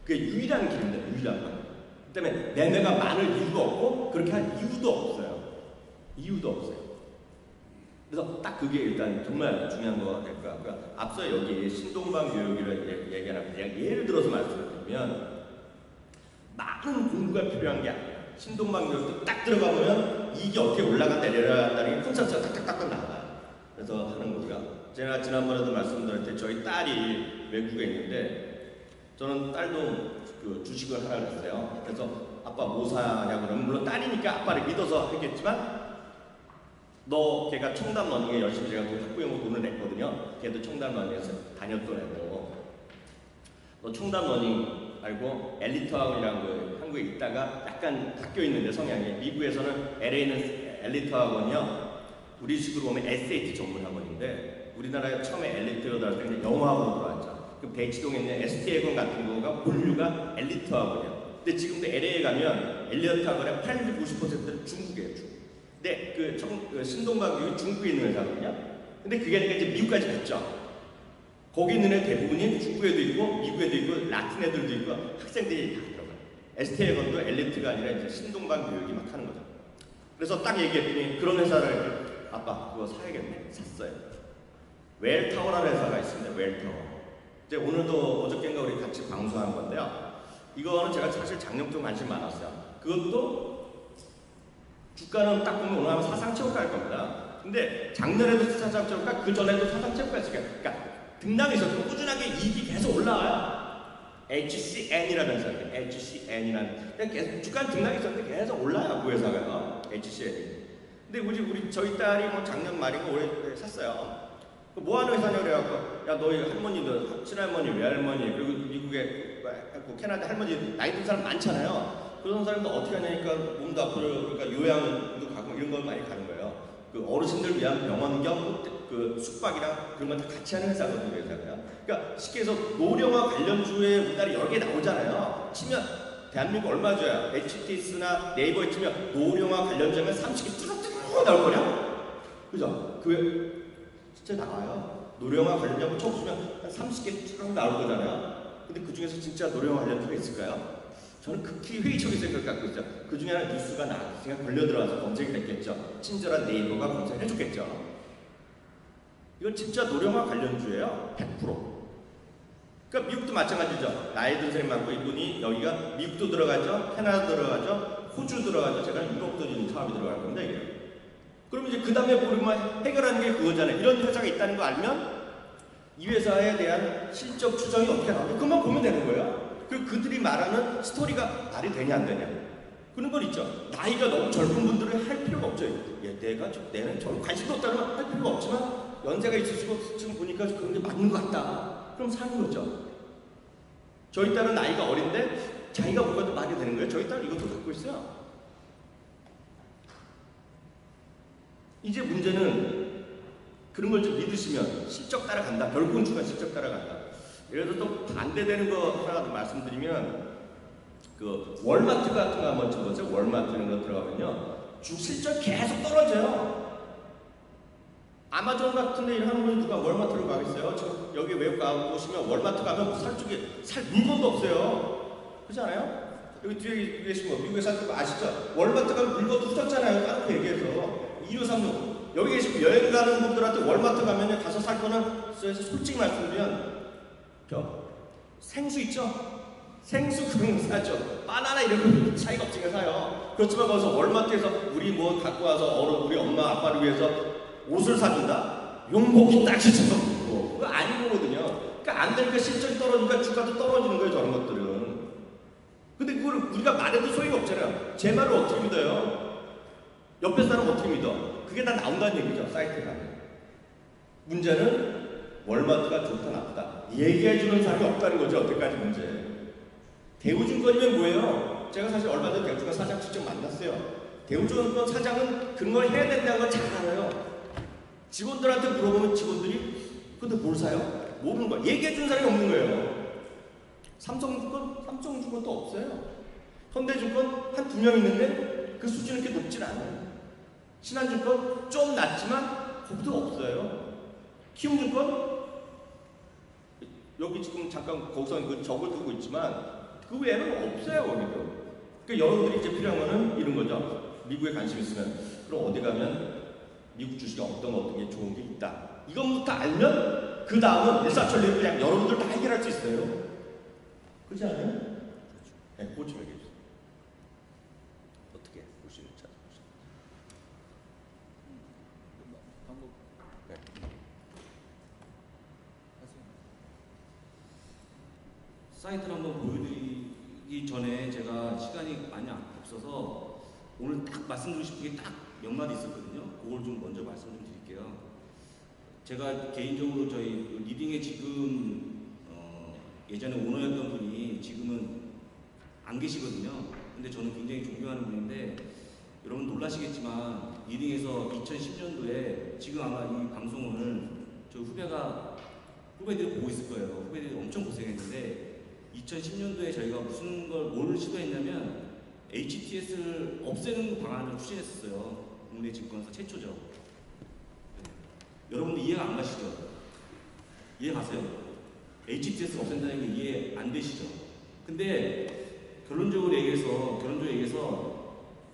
B: 그게 유일한 길입니다. 유일한 거. 그 때문에 매매가 많을 이유가 없고 그렇게 할 이유도 없어요. 이유도 없어요. 그래서 딱 그게 일단 정말 중요한 거가 될 것 같고요. 앞서 여기 신동방 교육이라고 얘기하는 그냥 예를 들어서 말씀드리면 많은 공부가 필요한 게 아니에요. 신동방 교육도 딱 들어가보면 이게 어떻게 올라가 내려간다는 게 콘센트가 딱딱딱딱 나와요. 그래서 하는 거고요. 제가 지난번에도 말씀드릴 때 저희 딸이 외국에 있는데 저는 딸도 그 주식을 하라 그랬어요. 그래서 아빠 뭐 사냐고 그러면 물론 딸이니까 아빠를 믿어서 하겠지만 너 걔가 청담 러닝에 열심히 제가 학부형으로 돈을 냈거든요. 걔도 청담 러닝에서 다녔던 애고 너 청담 러닝 알고 엘리트 학원이라는 거 한국에 있다가 약간 바뀌어 있는데 성향이 미국에서는 LA는 엘리트 학원이요. 우리 식으로 보면 SAT 전문 학원인데 우리나라에 처음에 엘리트로 들어갈 때는 영어학원으로 들어왔죠. 그 대치동에 있는 ST학원 같은 거가 본류가 엘리트 학원이에요. 근데 지금도 LA에 가면 엘리트 학원의 80, 90%는 중국이에요. 중국. 근데 그 신동방 교육이 중국에 있는 회사거든요. 근데 그게 아니라 이제 미국까지 갔죠. 거기 있는 애 대부분이 중국에도 있고 미국에도 있고 라틴 애들도 있고 학생들이 다 들어가요. ST학원도 엘리트가 아니라 이제 신동방 교육이 막 하는 거죠. 그래서 딱 얘기했더니 그런 회사를 아빠 그거 사야겠네. 샀어요. 웰타워라는 회사가 있습니다. 웰타워. 이제 오늘도 어저께인가 우리 같이 방송한 건데요. 이거는 제가 사실 작년부터 관심 많았어요. 그것도 주가는 딱 보면 오늘 하면 사상체육가 할 겁니다. 근데 작년에도 사상체육가, 그 전에도 사상체육가 했어요. 그러니까 등락이 있어도 꾸준하게 이익이 계속 올라와요. HCN이라는 회사예요. HCN이라는. 계속 주가는 등락이 있었는데 계속 올라요. 그 회사가. HCN이. 근데 우리 저희 딸이 뭐 작년 말인가 올해 샀어요. 뭐 하는 회사냐 그래갖고 야 너희 할머니도 친할머니 외할머니 그리고 미국에 캐나다 할머니 나이 든 사람 많잖아요. 그런 사람도 어떻게 하냐니까 몸도 아프고 그러니까 요양도 가고 이런 걸 많이 가는 거예요. 그 어르신들 위한 병원 겸 그 숙박이랑 그런 걸 다 같이 하는 회사거든요. 회사가요. 그러니까 쉽게 해서 노령화 관련주에 우리나라 여러 개 나오잖아요. 치면 대한민국 얼마 줘요? HTS나 네이버에 치면 노령화 관련주면 30개 뚜루뚜루 나올 거냐? 그죠? 그 진짜 나와요. 노령화 관련주 처음 주면 한 30개 쭉 나올 거잖아요. 근데 그 중에서 진짜 노령화 관련주가 있을까요? 저는 극히 회의적인 생각을 갖고 있죠. 그 중에 하나 뉴스가 나왔으니까 걸려들어와서 검색이 됐겠죠. 친절한 네이버가 검색을 해줬겠죠. 이건 진짜 노령화 관련주예요. 100%. 그러니까 미국도 마찬가지죠. 나이 든 사람이 많고 이분이 여기가 미국도 들어가죠. 캐나다 들어가죠. 호주 들어가죠. 제가 유럽도 지금 사업이 들어갈 겁니다. 이게. 그럼 이제 그 다음에 우리만 해결하는 게 그거잖아요. 이런 회사가 있다는 거 알면 이 회사에 대한 실적 추정이 어떻게 나오는지 그것만 보면 되는 거예요. 그리고 그들이 말하는 스토리가 말이 되냐 안 되냐 그런 건 있죠. 나이가 너무 젊은 분들은 할 필요가 없죠. 내는 전 관심도 없다면 할 필요가 없지만 연세가 있으시고 지금 보니까 그런 게 맞는 것 같다. 그럼 사는 거죠. 저희 딸은 나이가 어린데 자기가 뭐가 말이 되는 거예요. 저희 딸은 이것도 갖고 있어요. 이제 문제는 그런 걸 좀 믿으시면 실적 따라간다. 결국은 주가 실적 따라간다. 예를 들어 또 반대되는 거 하나 말씀드리면 그 월마트 같은 거 한번 쳐보세요. 월마트 이런 거 들어가면요. 주 실적 계속 떨어져요. 아마존 같은 데 일하는 분이 누가 월마트로 가겠어요? 지금 여기 외국 가보시면 월마트 가면 살 물건도 없어요. 그렇지 않아요? 여기 뒤에 계신 거 미국에 사실 아시죠? 월마트 가면 물건도 훔쳤잖아요. 까놓고 얘기해서 2류 3류 여기 계시고 여행 가는 분들한테 월마트 가면 가서 살 거는 솔직히 말씀드리면 생수 있죠? 생수 그런 거 사죠. 바나나 이런 거 차이가 없지가 사요. 그렇지만 거기서 월마트에서 우리 뭐 갖고 와서 우리 엄마 아빠를 위해서 옷을 사준다? 용복이 딱 시켜서 그거 아닌 거거든요. 그러니까 안 되니까 실적이 떨어지니까 주가도 떨어지는 거예요. 저런 것들은. 근데 그걸 우리가 말해도 소용이 없잖아요. 제 말을 어떻게 믿어요? 옆에 사람 어떻게 믿어? 그게 다 나온다는 얘기죠. 사이트에 가면. 문제는 월마트가 좋다 나쁘다. 얘기해주는 사람이 없다는 거죠. 여태까지 문제. 대우증권이면 뭐예요? 제가 사실 얼마 전에 대우증권 사장 직접 만났어요. 대우증권 사장은 그런 걸 해야 된다는 걸 잘 알아요. 직원들한테 물어보면 직원들이 근데 뭘 사요? 모르는 거야. 얘기해주는 사람이 없는 거예요. 삼성증권도 없어요. 현대증권 한 2명 있는데 그 수준이 그렇게 높진 않아요. 신한증권 좀 낮지만 거기도 없어요. 키움증권 여기 지금 잠깐 거기서 그 적을 두고 있지만 그 외에는 없어요. 거기도. 그러니까 여러분들이 이제 필요한 거는 이런 거죠. 미국에 관심 있으면 그럼 어디 가면 미국 주식이 어떤 게 좋은 게 있다. 이것부터 알면 그 다음은 일사천리로 그냥 여러분들 다 해결할 수 있어요. 그렇지 않아요? 네, 그거 좀 얘기해 주세요. 어떻게 보시는 찾아보세요.
C: 방법.
B: 네.
D: 사이트를 한번 보여드리기 전에 제가 시간이 많이 없어서 오늘 딱 말씀드리고 싶은 게 딱 몇 마디 있었거든요. 그걸 좀 먼저 말씀 좀 드릴게요. 제가 개인적으로 저희 리딩에 지금 예전에 오너였던 분이 지금은 안 계시거든요. 근데 저는 굉장히 존경하는 분인데 여러분 놀라시겠지만 리딩에서 2010년도에 지금 아마 이 방송을 저 후배들이 보고 있을 거예요. 후배들이 엄청 고생했는데 2010년도에 저희가 뭘 시도했냐면 HTS를 없애는 방안을 추진했었어요. 국내 증권사 최초죠. 네. 여러분들 이해가 안 가시죠? 이해 가세요? HTS 없앤다는 게 이해 안 되시죠? 근데 결론적으로 얘기해서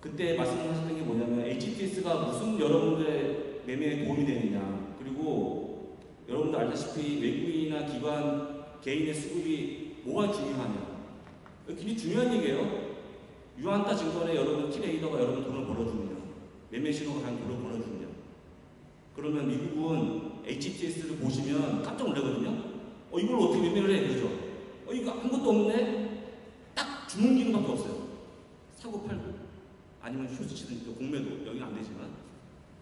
D: 그때 말씀하셨던 게 뭐냐면 HTS가 무슨 여러분들의 매매에 도움이 되느냐, 그리고 여러분들 알다시피 외국인이나 기관 개인의 수급이 뭐가 중요하냐, 굉장히 중요한 얘기예요. 유한타 증권에 여러분 트레이더가 여러분 돈을 벌어주느냐, 매매 신호가 과연 돈을 벌어주느냐. 그러면 미국은 HTS를 보시면 깜짝 놀라거든요. 이걸 어떻게 매매를 해? 그러죠. 이거 아무것도 없네? 딱 주문 기능밖에 없어요. 사고 팔고 아니면 쇼트 치든 공매도 여기는 안 되지만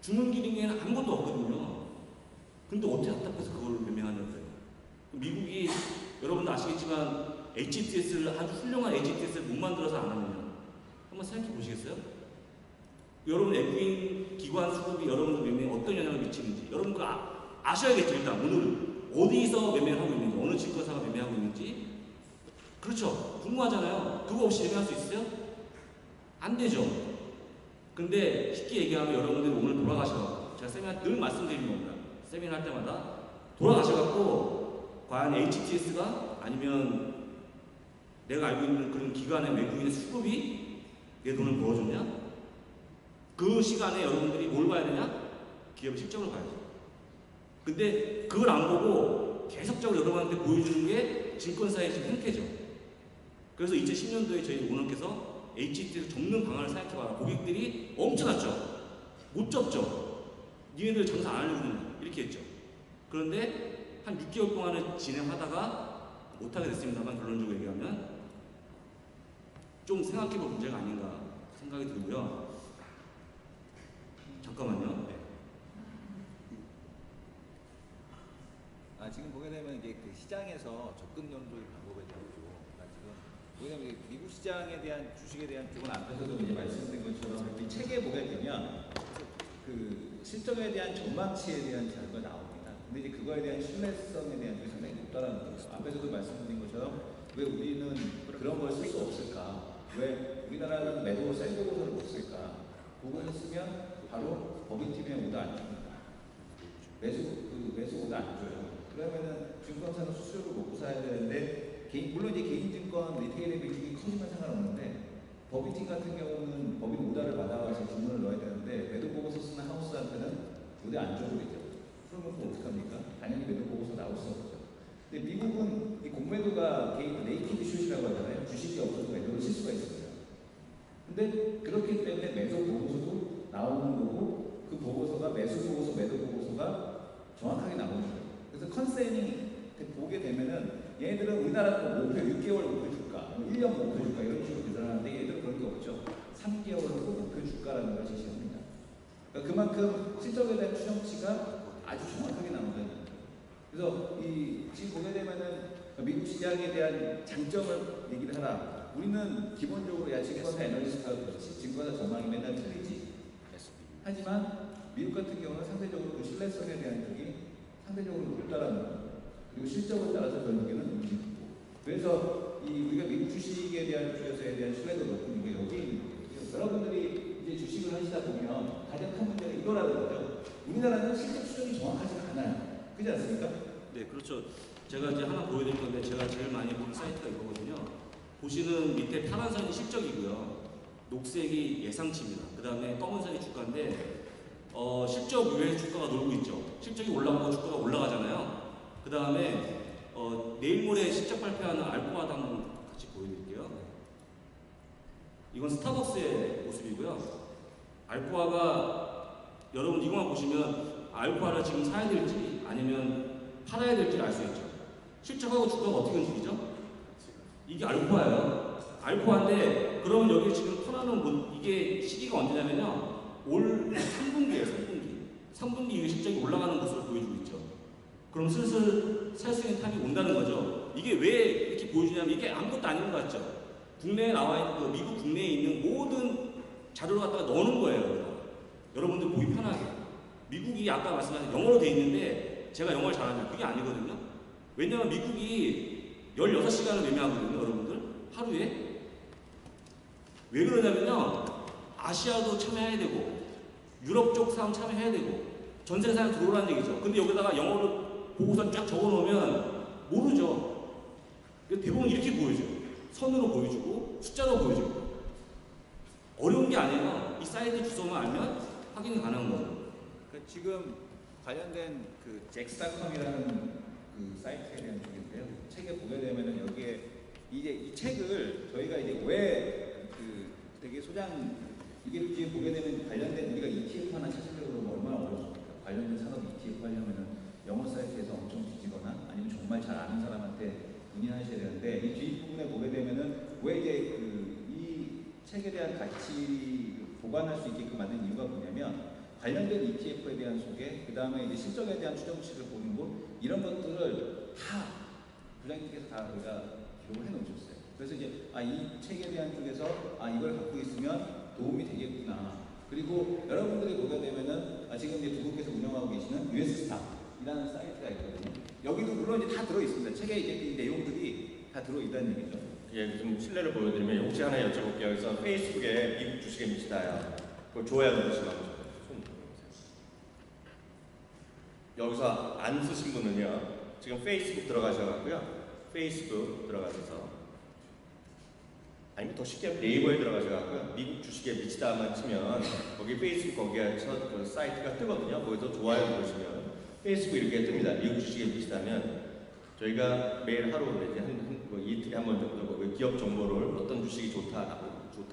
D: 주문 기능에는 아무것도 없거든요. 근데 어떻게 답답해서 그걸 매매하냐고요. 미국이 여러분도 아시겠지만 HTS를 아주 훌륭한 HTS를 못 만들어서 안 하느냐. 한번 생각해 보시겠어요? 여러분 외국인 기관 수급이 여러분들 매매에 어떤 영향을 미치는지 여러분 그거 아셔야겠죠. 일단 오늘 어디서 매매를 하고 있는지, 어느 증권사가 매매하고 있는지. 그렇죠. 궁금하잖아요. 그거 없이 매매할 수 있어요? 안 되죠. 근데 쉽게 얘기하면 여러분들이 오늘 돌아가셔서 제가 세미나 늘 말씀드리는 겁니다. 세미나 할 때마다 돌아가셔갖고 과연 HTS가 아니면 내가 알고 있는 그런 기관의 외국인의 수급이 내 돈을 벌어줬냐? 그 시간에 여러분들이 뭘 봐야 되냐? 기업의 실적을 봐야죠. 근데 그걸 안 보고 계속적으로 여러분한테 보여주는 게 증권사의 지금 형태죠. 그래서 2010년도에 저희 오너께서 HTS 접는 방안을 생각해봐라. 고객들이 엄청났죠. 못 접죠. 니네들 장사 안 하려고 그러냐. 이렇게 했죠. 그런데 한 6개월 동안을 진행하다가 못하게 됐습니다만 결론적으로 얘기하면 좀 생각해볼 문제가 아닌가 생각이 들고요. 잠깐만요. 네.
C: 지금 보게 되면 이게 그 시장에서 접근 연도의 방법에 대한 쪽, 지금 보게 되면 미국 시장에 대한 주식에 대한 쪽은 앞에서도 이제 말씀드린 것처럼 이 책에 보게 되면 그 실적에 대한 전망치에 대한 자료가 나옵니다. 근데 이제 그거에 대한 신뢰성에 대한 게 상당히 높다라는 거죠. 앞에서도 말씀드린 것처럼 왜 우리는 그런 걸 쓸 수 없을까? 왜 우리나라는 매도 셀프 보고서를 못 쓸까? 그걸 쓰면 바로 법인팀에 오더 안 줍니다. 매수 오더 안 줘요. 그러면은 증권사는 수수료를 먹고 사야 되는데 물론 이제 개인증권 리테일의 비중이 커지면 상관없는데 법인팀 같은 경우는 법인 오더를 받아와서 주문을 넣어야 되는데 매도 보고서 쓰는 하우스한테는 오더 안 줘버리죠. 그러면 또 어떡합니까? 당연히 매도 보고서 나올 수 없죠. 근데 미국은 이 공매도가 개인 네이티브 슛이라고 하잖아요. 주식이 없어도 매도를 칠 수가 있어요. 근데 그렇기 때문에 매도 보고서도 나오는 거고 그 보고서가 매수 보고서, 매도 보고서가 정확하게 나오는 거예요. 그래서 컨센이 보게 되면은 얘네들은 우리나라는 목표 6개월 목표 주가, 1년 목표 주가 이런 식으로 계산하는데 얘네들은 그런 게 없죠. 3개월로 목표 주가라는 걸 제시합니다. 그러니까 그만큼 실적에 대한 추정치가 아주 정확하게 나온다는 거예요. 그래서 지금 보게 되면은 미국 시장에 대한 장점을 얘기를 하라. 우리는 기본적으로 증권사 애널리스트가 그렇지, 증권사 전망이 맨날 틀리지. 하지만 미국 같은 경우는 상대적으로 그 신뢰성에 대한 쪽이 상대적으로 높다라는 거. 그리고 실적을 따라서 결국에는 움직이고. 그래서 우리가 미국 주식에 대한 쪽에서에 대한 신뢰도 높은 게 여기 있는 거예요. 여러분들이 이제 주식을 하시다 보면 가장 큰 문제는 이거라는 거죠. 우리나라는 실적 수준이 정확하지가 않아요. 그렇지 않습니까?
D: 네, 그렇죠. 제가 이제 하나 보여드릴 건데 제가 제일 많이 보는 사이트가 이거거든요. 보시는 밑에 파란 선이 실적이고요. 녹색이 예상치입니다. 그 다음에 검은 선이 주가인데 실적 위에 주가가 놀고 있죠. 실적이 올라가고 주가가 올라가잖아요. 그 다음에 내일 모레 실적 발표하는 알코아도 한번 같이 보여드릴게요. 이건 스타벅스의 모습이고요. 알코아가 여러분 이거만 보시면 알코아를 지금 사야 될지 아니면 팔아야 될지를 알 수 있죠. 실적하고 주가가 어떻게 움직이죠? 이게 알코아예요. 알코아인데 그러면 여기 지금 터나는 이게 시기가 언제냐면요. 올 3분기예요. 3분기 이후 실적이 올라가는 것으로 보여주고 있죠. 그럼 슬슬 살 수 있는 타임이 온다는 거죠. 이게 왜 이렇게 보여주냐면 이게 아무것도 아닌 것 같죠. 국내에 나와 있는 미국 국내에 있는 모든 자료를 갖다가 넣는 거예요. 여러분들 보기 편하게. 미국이 아까 말씀하신 영어로 돼 있는데 제가 영어를 잘하면 그게 아니거든요. 왜냐하면 미국이 16시간을 매매하거든요. 여러분들 하루에. 왜 그러냐면요. 아시아도 참여해야 되고 유럽 쪽 사람 참여해야 되고 전 세계 사람 들어오라는 얘기죠. 근데 여기다가 영어로 보고서 쫙 적어놓으면 모르죠. 대부분 이렇게 보여줘요. 선으로 보여주고 숫자로 보여주고. 어려운 게 아니에요. 이 사이트 주소만 알면 확인이 가능한 거죠.
C: 지금 관련된 그 잭스닷컴이라는 그 사이트에 대한 쪽인데요. 책에 보게 되면은 여기에 이제 이 책을 저희가 이제 왜 되게 이게 뒤에 보게 되면 관련된 우리가 ETF 하나 찾으려고 그러면 얼마나 어렵습니까? 관련된 산업 ETF 하려면은 영어 사이트에서 엄청 뒤지거나 아니면 정말 잘 아는 사람한테 문의하셔야 되는데 이 뒷부분에 보게 되면은 왜 이제 이 책에 대한 가치 보관할 수 있게끔 만든 이유가 뭐냐면 관련된 ETF에 대한 소개, 그 다음에 이제 실적에 대한 추정치를 보는 것 이런 것들을 다 부장님께서 다 우리가 기록을 해놓으셨어요. 그래서 이제 이 책에 대한 쪽에서 이걸 갖고 있으면 도움이 되겠구나. 그리고 여러분들이 보게 되면은 지금 이제 두 분께서 운영하고 계시는 US스탁이라는 사이트가 있거든요. 여기도 물론 이제 다 들어 있습니다. 책에 이제 이 내용들이 다 들어 있다는 얘기죠.
B: 예, 좀 실례를 보여드리면 혹시 하나 여쭤볼게요. 여기서 페이스북에 미국 주식에 미치다요. 그걸 좋아요 누르시면 손 들어보세요. 여기서 안 쓰신 분은요. 지금 페이스북 들어가셔가고요. 페이스북 들어가셔서 아니면 더 쉽게 네이버에 들어가셔가고요. 미국 주식에 미치다만 치면 거기 페이스북 거기에 그 사이트가 뜨거든요. 거기서 좋아요 누르시면 페이스북 이렇게 뜹니다. 미국 주식에 미치다면 저희가 매일 하루 이틀에 한 번 정도 기업 정보를 어떤 주식이 좋다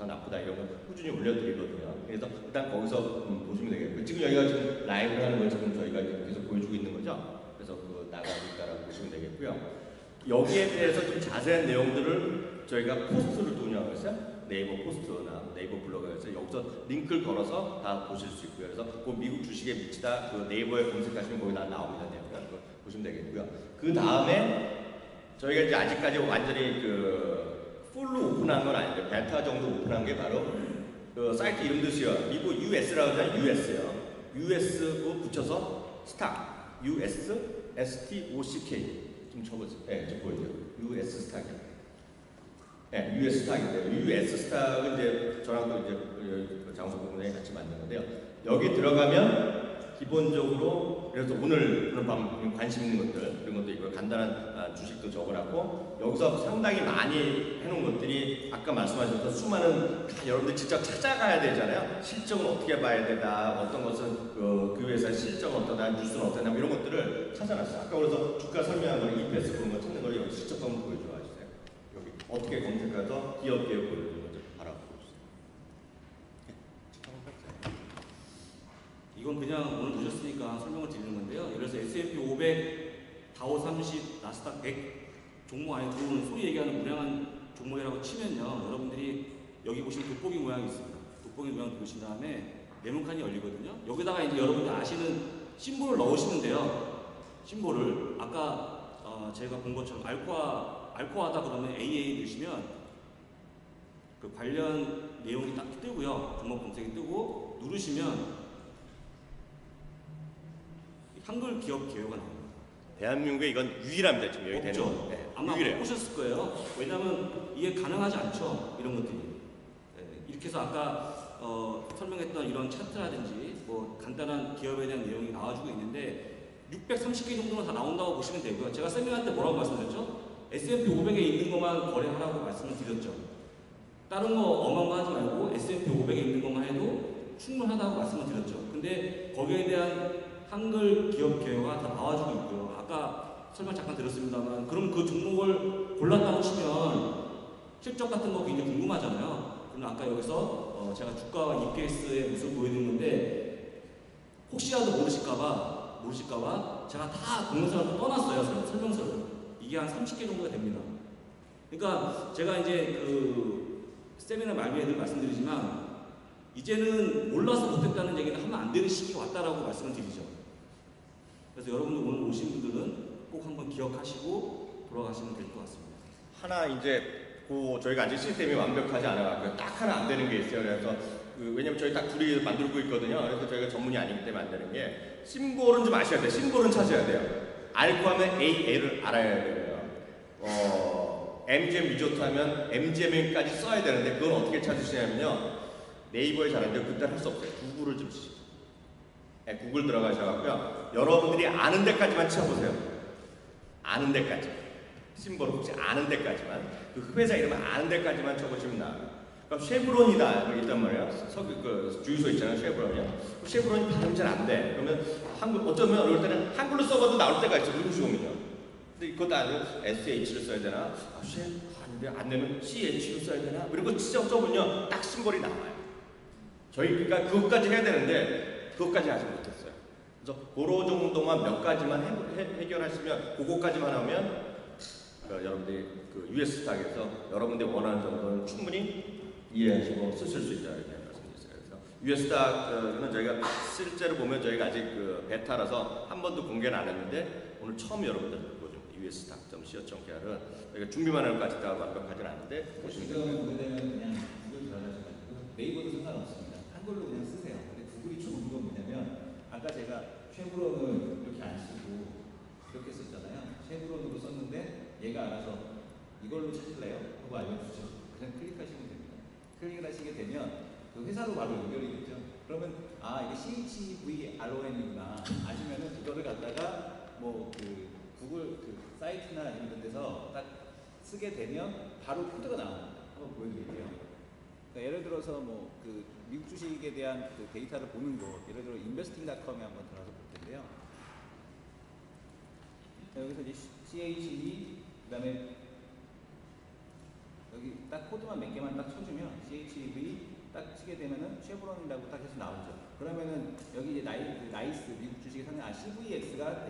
B: 나쁘다 이런 거 꾸준히 올려드리거든요. 그래서 일단 거기서 보시면 되겠고요. 지금 여기가 지금 라이브를 하는 걸 지금 저희가 계속 보여주고 있는 거죠. 그래서 나가고 있다라고 보시면 되겠고요. 여기에 대해서 좀 자세한 내용들을 저희가 포스트를 또 운영하고 있어요. 네이버 포스트나 네이버 블로그에서 여기서 링크를 걸어서 다 보실 수 있고요. 그래서 그 미국 주식에 미치다 그 네이버에 검색하시면 거기 다 나옵니다. 그거 보시면 되겠고요. 그 다음에 저희가 이제 아직까지 완전히 풀로 오픈한 건 아닌데 베타 정도 오픈한 게 바로 그 사이트 이름 드시요. 미국 US라고 하잖아요. US요. US고 붙여서 스탁. US STOCK 좀 쳐보세요. 네, 좀 보여줘요. US 스탁이요. 네, US 스탁인데요. US 스탁은 이제 저랑 또 이제 장소 부분에 같이 만든 건데요. 여기 들어가면 기본적으로 그래서 오늘 밤 관심 있는 것들 그런 것도 있고 간단한 주식도 적어놨고 여기서 상당히 많이 해놓은 것들이 아까 말씀하셨던 수많은 다 여러분들 직접 찾아가야 되잖아요. 실적은 어떻게 봐야 되나 어떤 것은 그 회사의 실적은 어떠나 뉴스는 어떠나 이런 것들을 찾아놨어요. 아까 그래서 주가 설명한 걸 EPS 그런 거 찾는 걸 여기 실적 한번 보여줘 주세요. 여기 어떻게 검색해서 기업 보여주는 거죠. 바라보고 있어요.
D: 이건 그냥 오늘 보셨으니까 설명을 드리는 건데요. 예를 들어서 S&P 500, 다우 30, 나스닥 100 종목 안에 들어오는 소위 얘기하는 우량한 종목이라고 치면요. 여러분들이 여기 보시면 돋보기 모양이 있습니다. 돋보기 모양 보신 다음에 네모칸이 열리거든요. 여기다가 이제 여러분들 아시는 심볼을 넣으시면 돼요. 심볼을 아까 제가 본 것처럼 알코아다 그러면 AA 넣으시면 그 관련 내용이 딱 뜨고요. 주목 검색이 뜨고 누르시면 한글 기업 개요가 나옵니다.
B: 대한민국에 이건 유일합니다. 지금 여기 되는
D: 없죠?
B: 거. 네,
D: 아마
B: 유일해요.
D: 못 보셨을 거예요. 왜냐하면 이게 가능하지 않죠. 이런 것들이. 네, 이렇게 해서 아까 설명했던 이런 차트라든지 뭐 간단한 기업에 대한 내용이 나와주고 있는데 630개 정도는 다 나온다고 보시면 되고요. 제가 세미나 때 뭐라고 말씀드렸죠? S&P 500에 있는 것만 거래하라고 말씀을 드렸죠. 다른 거 어마어마하지 말고 S&P 500에 있는 것만 해도 충분하다고 말씀을 드렸죠. 근데 거기에 대한 한글 기업 개요가 다 나와주고 있고요. 아까 설명 잠깐 드렸습니다만 그럼 그 종목을 골랐다고 치면 실적 같은 거 굉장히 궁금하잖아요. 그럼 아까 여기서 제가 주가와 EPS의 모습을 보여드린 건데 혹시라도 모르실까봐 제가 다 동영상을 떠났어요. 설명서를. 이게 한 30개 정도가 됩니다. 그러니까 제가 이제 그 세미나 말미에 늘 말씀드리지만 이제는 몰라서 못했다는 얘기는 하면 안 되는 시기가 왔다라고 말씀을 드리죠. 그래서 여러분들 오늘 오신 분들은 꼭 한번 기억하시고 돌아가시면 될 것 같습니다.
B: 하나 이제 저희가 아직 시스템이 완벽하지 않아가지고 딱 하나 안 되는 게 있어요. 그래서 왜냐면 저희 딱 둘이 만들고 있거든요. 그래서 저희가 전문이 아니기 때문에 안 되는 게 심볼은 좀 아셔야 돼요. 심볼은 찾아야 돼요. 알고 하면 AA를 알아야 되고요. MGM 리조트 하면 MGM까지 써야 되는데 그건 어떻게 찾으시냐면요. 네이버에 잘하는데 그때 할 수 없어요. 구글을 좀 치시죠. 네, 구글 들어가셔가지고요. 여러분들이 아는 데까지만 쳐보세요. 아는 데까지. 심볼을 혹시 아는 데까지만. 그 회사 이름 아는 데까지만 쳐보시면 나와요. 그러니까 쉐브론이다. 여기 있단 말이에요. 그 주유소 있잖아요. 쉐브론이요. 쉐브론이 발음이 잘 안 돼. 그러면 어쩌면 어려울 때는 한글로 써봐도 나올 때가 있어. 누르시고 오면요. 근데 그것도 아니고 SH를 써야 되나? 아닌데 안 되면 CH로 써야 되나? 이런 거 진짜 써보면요. 딱 심볼이 나와요. 저희 그러니까 그것까지 해야 되는데 그것까지 아직 못했어요. 그래서 그런 정도만 몇 가지만 해결하시면 그거까지만 하면 여러분들이 그 US 스탁에서 여러분들이 원하는 정도는 충분히 이해하시고 쓰실 수 있다 이렇게 말씀드렸어요. 그래서 US 스탁은 저희가 실제로 보면 저희가 아직 그 베타라서 한 번도 공개는 안 했는데 오늘 처음 여러분들 보죠. us스탁.co.kr은 저희가 준비만 할 것까지 다 완벽하진 않은데 보시면
C: 지금은 보게 되면 그냥 구글 들어가셔가지고 네이버도 상관없습니다. 한글로 그냥 쓰세요. 근데 구글이 좋은 건 뭐냐면 아까 제가 쉐브론을 이렇게 안 쓰고 이렇게 썼잖아요. 쉐브론으로 썼는데 얘가 알아서 이걸로 찾을래요? 하고 알려주죠. 그냥 클릭하시면 됩니다. 클릭을 하시게 되면 그 회사로 바로 연결이 되죠. 그러면 이게 CHVRON이구나 아시면은 그거를 갖다가 뭐 그 구글 그 사이트나 이런 데서 딱 쓰게 되면 바로 코드가 나옵니다. 한번 보여드릴게요. 그러니까 예를 들어서 뭐 그 미국 주식에 대한 그 데이터를 보는 거, 예를 들어 investing.com에 한번 들어가서 볼 텐데요. 여기서 이제 CHV 그다음에 여기 딱 코드만 몇 개만 딱 쳐주면 CHV 딱 치게 되면은 쉐브론이라고 딱 해서 나오죠. 그러면은 여기 이제 나이스 미국 주식에 사는 CVX가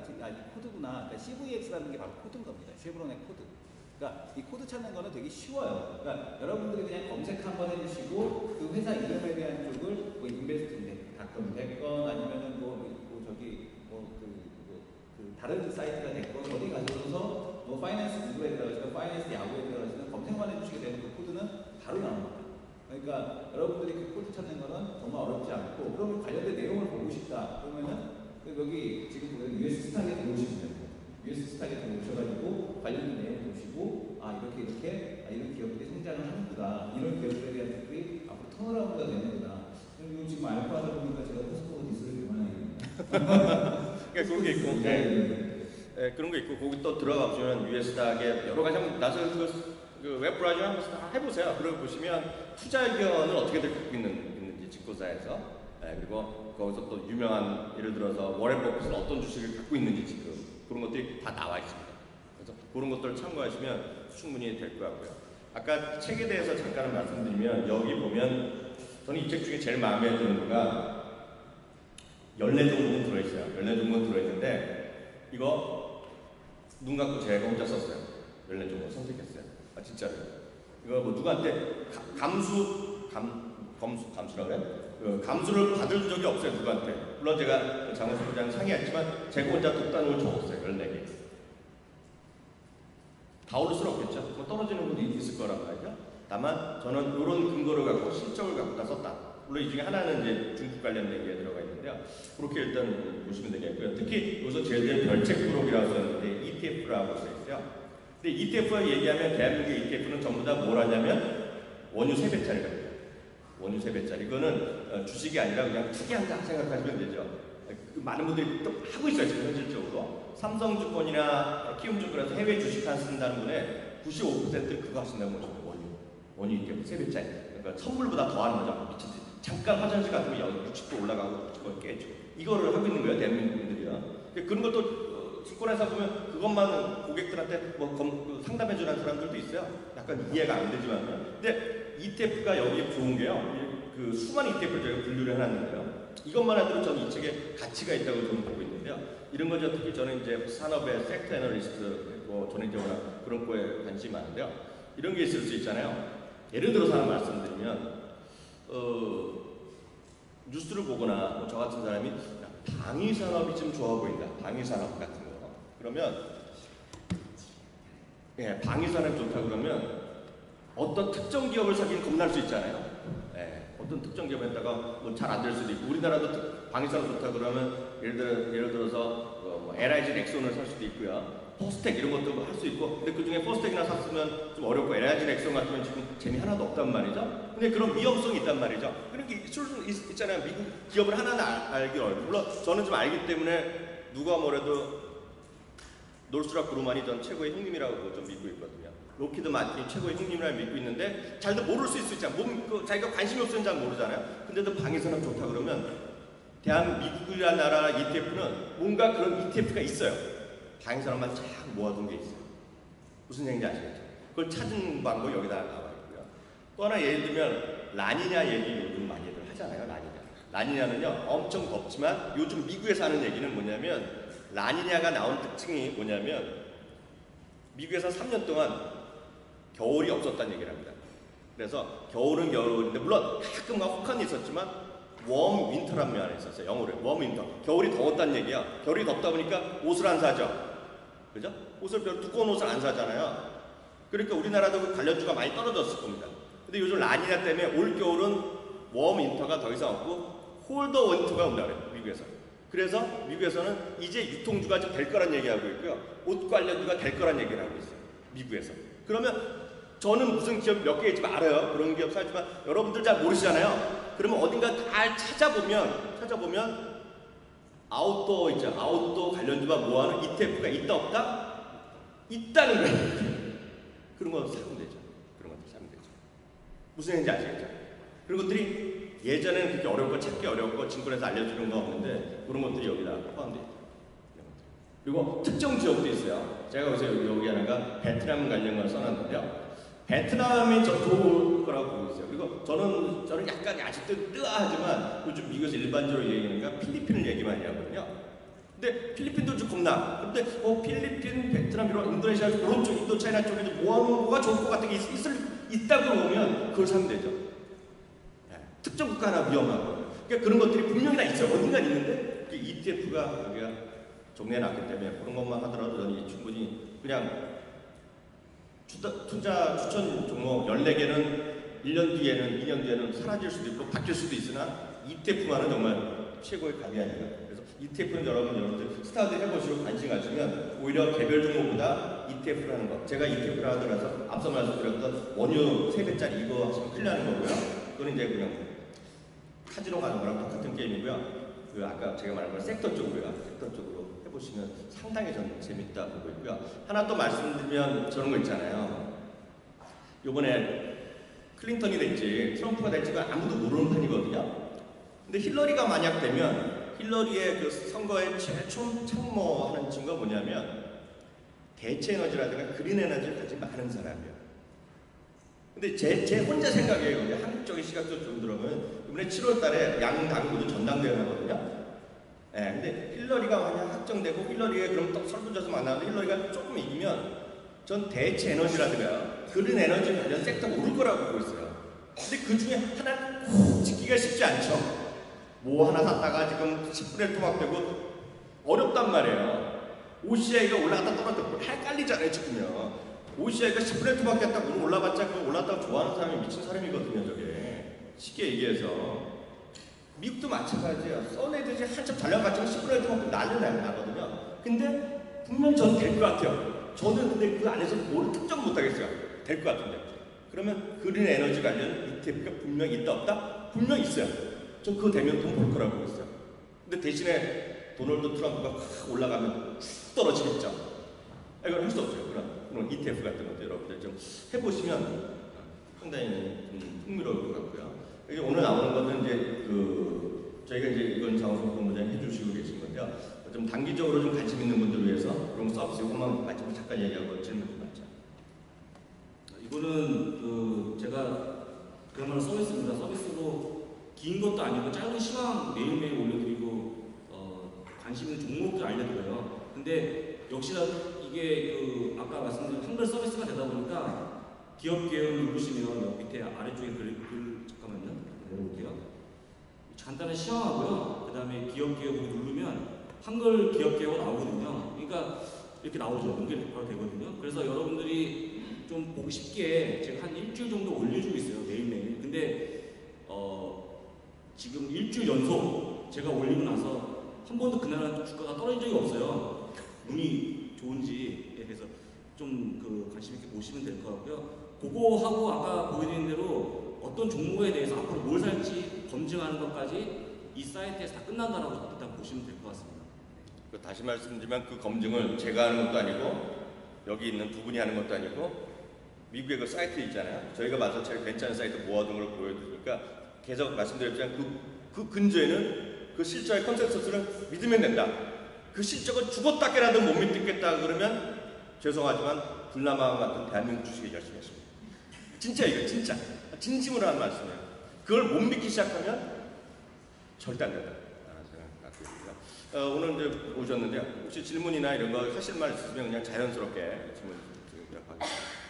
C: 코드구나. 그러니까 CVX라는 게 바로 코드인 겁니다. 쉐브론의 코드. 그러니까 이 코드 찾는 거는 되게 쉬워요. 그러니까 여러분들이 그냥 검색 한번 해주시고 그 회사 이름에 대한 쪽을 뭐 인베스트닷컴 됐건 아니면은 다른 사이트가 됐건 어디 가셔서 뭐 파이낸스 구글에 들어가시면 파이낸스 야후에 들어가시면 검색만 해주시게 되는 그 코드는 바로 나옵니다. 그러니까 여러분들이 그 코드 찾는 거는 정말 어렵지 않고 그러면 관련된 내용을 보고 싶다 그러면은 여기 지금 보면 US 스탁에 들어오시면 됩니다. US 스탁에 들어오셔가지고 관련된 내용 보시고 이런 기업들이 성장을 하는구나 이런 기업들에 대한 댓글이 앞으로 턴어라운드가 되는구나. 그리고 지금 알고 하다 보니까 제가 포스코 디스를 그만하겠습니다.
B: 그러니까 그런 게 있고, 네, 그런 게 있고 거기 또 들어가 보시면 US 스탁에 여러 가지 한번 나서 그 웹 브라우저 한번 해보세요. 그러고 보시면 투자 의견을 어떻게 갖고 있는지 증권사에서 그리고 거기서 또 유명한 예를 들어서 워렌 버핏은 어떤 주식을 갖고 있는지 지금 그런 것들이 다 나와 있습니다. 그래서 그런 것들을 참고하시면 충분히 될 것 같고요. 아까 책에 대해서 잠깐 말씀드리면 여기 보면 저는 이 책 중에 제일 마음에 드는 거가 14종목은 들어있어요. 14종목은 들어있는데 이거 눈 감고 제가 혼자 썼어요. 14종목 선택했어요. 진짜로. 이거 뭐 누구한테 감수라고 그래? 그 감수를 받은 적이 없어요, 누구한테. 물론 제가 장원석 부장 상의했지만 제가 혼자 독단으로 적었어요, 14개. 다 오를 수는 없겠죠. 뭐 떨어지는 분도 있을 거란 말이죠. 다만 저는 이런 근거를 갖고 실적을 갖고 다 썼다. 물론 이 중에 하나는 이제 중국 관련 얘기에 들어가 있는데요. 그렇게 일단 보시면 되겠고요. 특히 여기서 제일 별책 부록이라고 썼는데 ETF라고 써 있어요. 근데 ETF 얘기하면 대한민국 ETF는 전부 다 뭘 하냐면 원유 3배짜리거든요. 원유 3배짜리. 이거는 주식이 아니라 그냥 투기한다 생각하시면 되죠. 많은 분들이 또 하고 있어요, 지금 현실적으로. 삼성증권이나 키움증권에서 해외 주식한 쓴다는 분의 95%를 그거 하신다고 보시면 원유 ETF 3배짜리. 그러니까 선물보다 더하는 거죠. 미친 듯이. 잠깐 화장실 갔으면 60도 올라가고 그걸 깨죠. 이거를 하고 있는 거예요, 대한민국 분들이요. 그런 것도 증권회사 보면 그것만 고객들한테 뭐 상담해주는 사람들도 있어요. 약간 이해가 안 되지만. 근데 ETF가 여기 좋은 게요. 그 수많은 ETF를 저희가 분류를 해놨는데요. 이것만 해도 저는 이 책에 가치가 있다고 저는 보고 있는데요. 이런 거죠. 특히 저는 이제 산업의 섹터 애널리스트, 저는 이제 워낙 그런 거에 관심이 많은데요. 이런 게 있을 수 있잖아요. 예를 들어서 하나 말씀드리면, 뉴스를 보거나 저 같은 사람이 방위 산업이 좀 좋아 보인다. 방위 산업 같은 거. 그러면 방위 산업이 좋다 그러면 어떤 특정 기업을 사기는 겁날 수 있잖아요. 어떤 특정 기업에다가 뭐 잘 안 될 수도 있고, 우리나라도 방위 산업 좋다 그러면 예를 들어서 뭐 LIG 넥슨을 살 수도 있고요. 포스텍 이런 것도 할 수 있고, 근데 그 중에 포스텍이나 샀으면 좀 어렵고 LIG 넥슨 같으면 지금 재미 하나도 없단 말이죠. 근데 그런 위험성이 있단 말이죠. 그런 게 있을 수 있잖아요. 미국 기업을 하나는 알기 어려워요. 물론 저는 좀 알기 때문에 누가 뭐래도 놀수락 그루만이 전 최고의 형님이라고 좀 믿고 있거든요. 로키드 마틴이 최고의 형님이라고 믿고 있는데 잘도 모를 수 있잖아요. 자기가 관심이 없으면 잘 모르잖아요. 근데도 방위산업 좋다 그러면 미국이라는 나라 ETF는 뭔가 그런 ETF가 있어요. 방위산업만 쫙 모아둔 게 있어요. 무슨 얘기인지 아시겠죠? 그걸 찾은 방법이 여기다 나와 있고요. 또 하나 예를 들면 라니냐 얘기 요즘 많이들 하잖아요. 라니냐는요 엄청 덥지만 요즘 미국에서 하는 얘기는 뭐냐면 라니냐가 나온 특징이 뭐냐면 미국에서 3년 동안 겨울이 없었다는 얘기를 합니다. 그래서 겨울은 겨울인데 물론 가끔가 혹한이 있었지만 웜 윈터란 말이 있었어요. 영어로 웜 윈터. 겨울이 더웠다는 얘기야. 겨울이 덥다 보니까 옷을 안 사죠. 그죠? 별로 두꺼운 옷을 안 사잖아요. 그러니까 우리나라도 그 관련주가 많이 떨어졌을 겁니다. 근데 요즘 라니냐 때문에 올 겨울은 웜 윈터가 더 이상 없고 콜더 윈터가 온다 그래요. 미국에서. 그래서 미국에서는 이제 유통주가 좀 될 거란 얘기하고 있고요. 옷 관련주가 될 거란 얘기를 하고 있어요. 미국에서. 그러면 저는 무슨 기업 몇 개 있지만 알아요. 그런 기업 살지만 여러분들 잘 모르시잖아요. 그러면 어딘가 잘 찾아보면 아웃도어 있죠. 아웃도어 관련주가 뭐하는 ETF가 있다 없다? 있다는 거예요. 그런 거 사면 되죠. 그런 것들 사면 되죠. 무슨 얘기인지 아시겠죠? 그런 것들이 예전에는 그렇게 어렵고 찾기 어렵고 증권에서 알려주는 거 없는데 그런 것들이 여기다 포함되어 있다. 그리고 특정 지역도 있어요. 제가 여기서 여기 하나가 베트남 관련 걸 써놨는데요. 베트남이 저 좋을 거라고 보고 있어요. 그리고 저는 약간 아직도 뜨아하지만 요즘 미국에서 일반적으로 얘기하는 건 필리핀을 얘기 많이 하거든요. 근데 필리핀도 좀 겁나. 근데 필리핀, 베트남, 이런 인도네시아 그런 쪽, 인도차이나 쪽에서 모아놓은 거가 좋을 것 같은 게 있다고 보면 그걸 사면 되죠. 특정 국가 하나 위험하고. 그러니까 그런 것들이 분명히 다 있어요. 어딘가 있는데 ETF가 여기가 정리해놨기 때문에 그런 것만 하더라도 저는 충분히 그냥 투자 추천 종목 14개는 1년 뒤에는 2년 뒤에는 사라질 수도 있고 바뀔 수도 있으나 ETF만은 정말 최고의 답이 아닌가. 그래서 ETF는 여러분들 스타트 해보시고 관심 가지면 오히려 개별 종목보다 ETF를 하는 거. 제가 ETF를 하더라도 앞서 말씀드렸던 원유 3배짜리 이거 하시면 큰일 나는 거고요. 그건 이제 그냥 카지노 가는 거랑 똑같은 게임이고요. 그 아까 제가 말한 건 섹터 쪽으로요. 섹터 쪽으로 해보시면 상당히 저는 재밌다 보고 있고요. 하나 또 말씀드리면 저런 거 있잖아요. 요번에 클린턴이 될지 트럼프가 될지가 아무도 모르는 판이거든요. 근데 힐러리가 만약 되면 힐러리의 그 선거에 제일 참모하는 친구가 뭐냐면 대체 에너지라든가 그린 에너지를 가진 많은 사람이에요. 근데 제 혼자 생각이에요. 한국적인 시각도 좀 들어보면 이번에 7월 달에 양당구도 전당대회를 하거든요. 근데 힐러리가 만약 확정되고 힐러리가 그럼 또 설문조사 만나는데 힐러리가 조금 이기면 전 대체 에너지라든가 그린 에너지 관련 섹터가 오를 거라고 보고 있어요. 근데 그 중에 하나 콕 찍기가 쉽지 않죠. 뭐 하나 샀다가 지금 10분의 1 토막되고 어렵단 말이에요. OCI가 올라갔다 떨어졌고 헷갈리잖아요 지금요. OCI가 10분의 1 토막됐다 물 올라봤자 그 올랐다고 좋아하는 사람이 미친 사람이거든요. 저게 쉽게 얘기해서 미국도 마찬가지예요. 써내듯이 한참 달려갔지만 10분의 1 토막되면 난리 나거든요. 근데 분명 저는 될 것 같아요. 저는 근데 그 안에서 뭘 특정 못하겠어요. 될 것 같은데. 그러면 그린 에너지 관련 ETF가 분명히 있다 없다? 분명히 있어요. 저 그거 되면 돈 벌 거라고 했어요. 근데 대신에 도널드 트럼프가 확 올라가면 쭉 떨어지겠죠. 이걸 할 수 없어요. 그런 ETF 같은 것도 여러분들 좀 해보시면 상당히 흥미로울 것 같고요. 오늘 나오는 것은 이제 저희가 이제 이건 장원석 본부장이 해주시고 계신 건데요. 좀 단기적으로 좀 관심 있는 분들을 위해서 그런 서비스 이것만 마지막으로 잠깐 얘기하고 질문 좀 하죠.
D: 이거는 제가 그야말로 서비스입니다. 서비스로 긴 것도 아니고 짧은 시간 매일매일 올려드리고 관심 있는 종목들 알려드려요. 근데 역시나 이게 아까 말씀드린 한글 서비스가 되다 보니까 기업 계열 누르시면 옆 밑에 아래쪽에 잠깐만요. 내려볼게요. 간단한 시황하고요. 그 다음에 기업 계열을 누르면 한글 기업 계열이 나오거든요. 그러니까 이렇게 나오죠. 연결이 바로 되거든요. 그래서 여러분들이 좀 보기 쉽게 제가 한 일주일 정도 올려주고 있어요. 매일매일. 근데 지금 일주일 연속 제가 올리고 나서 한 번도 그날 주가가 떨어진 적이 없어요. 운이 좋은지 그래서 좀 관심 있게 보시면 될 것 같고요. 그거 하고 아까 보여드린 대로 어떤 종목에 대해서 앞으로 뭘 살지 검증하는 것까지 이 사이트에서 다 끝난다라고 일단 보시면 될 것 같습니다.
B: 다시 말씀드리면 그 검증을 제가 하는 것도 아니고 여기 있는 두 분이 하는 것도 아니고 미국의 그 사이트 있잖아요. 저희가 봐서 제일 괜찮은 사이트 모아둔 걸 보여드리니까 계속 말씀드렸지만 그 근저에는 그 실적의 컨센서스를 믿으면 된다. 그 실적을 죽었다 깨라도 못 믿겠다 그러면 죄송하지만 불나마와 같은 대한민국 주식에 열심히 했습니다. 진짜 이거 진짜 진심으로 하는 말씀이에요. 그걸 못 믿기 시작하면 절대 안 된다. 오늘 이제 오셨는데 혹시 질문이나 이런 거 하실 말 있으시면 그냥 자연스럽게 질문 드리도록 하겠습니다.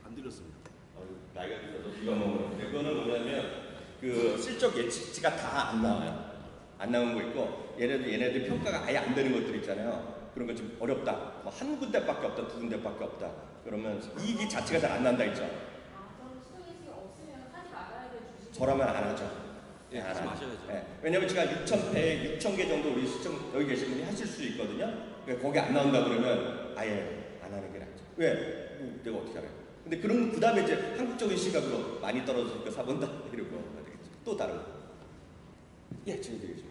D: 안 들렸습니다.
B: 나이가 들어서 비가 먹는데 그거는 뭐냐면 그 실적 예측치가 다 안 나와요. 안 나오는 거 있고 얘네들 평가가 아예 안 되는 것들 있잖아요. 그런 거 좀 어렵다. 뭐 한 군데밖에 없다, 두 군데밖에 없다. 그러면 이익이 자체가 잘 안 난다 있죠. 저라면 안 하죠.
D: 예, 하지 마셔야죠.
B: 예. 왜냐면 제가 6,000개 정도 우리 시청 여기 계신 분이 하실 수 있거든요. 그러니까 거기 안 나온다 그러면 아예 안 하는 게 낫죠. 왜? 내가 어떻게 알아요? 근데 그 다음에 이제 한국적인 시각으로 많이 떨어지니까 사본다 이러고 되겠죠. 또 다른 거. 예, 지금 되겠죠.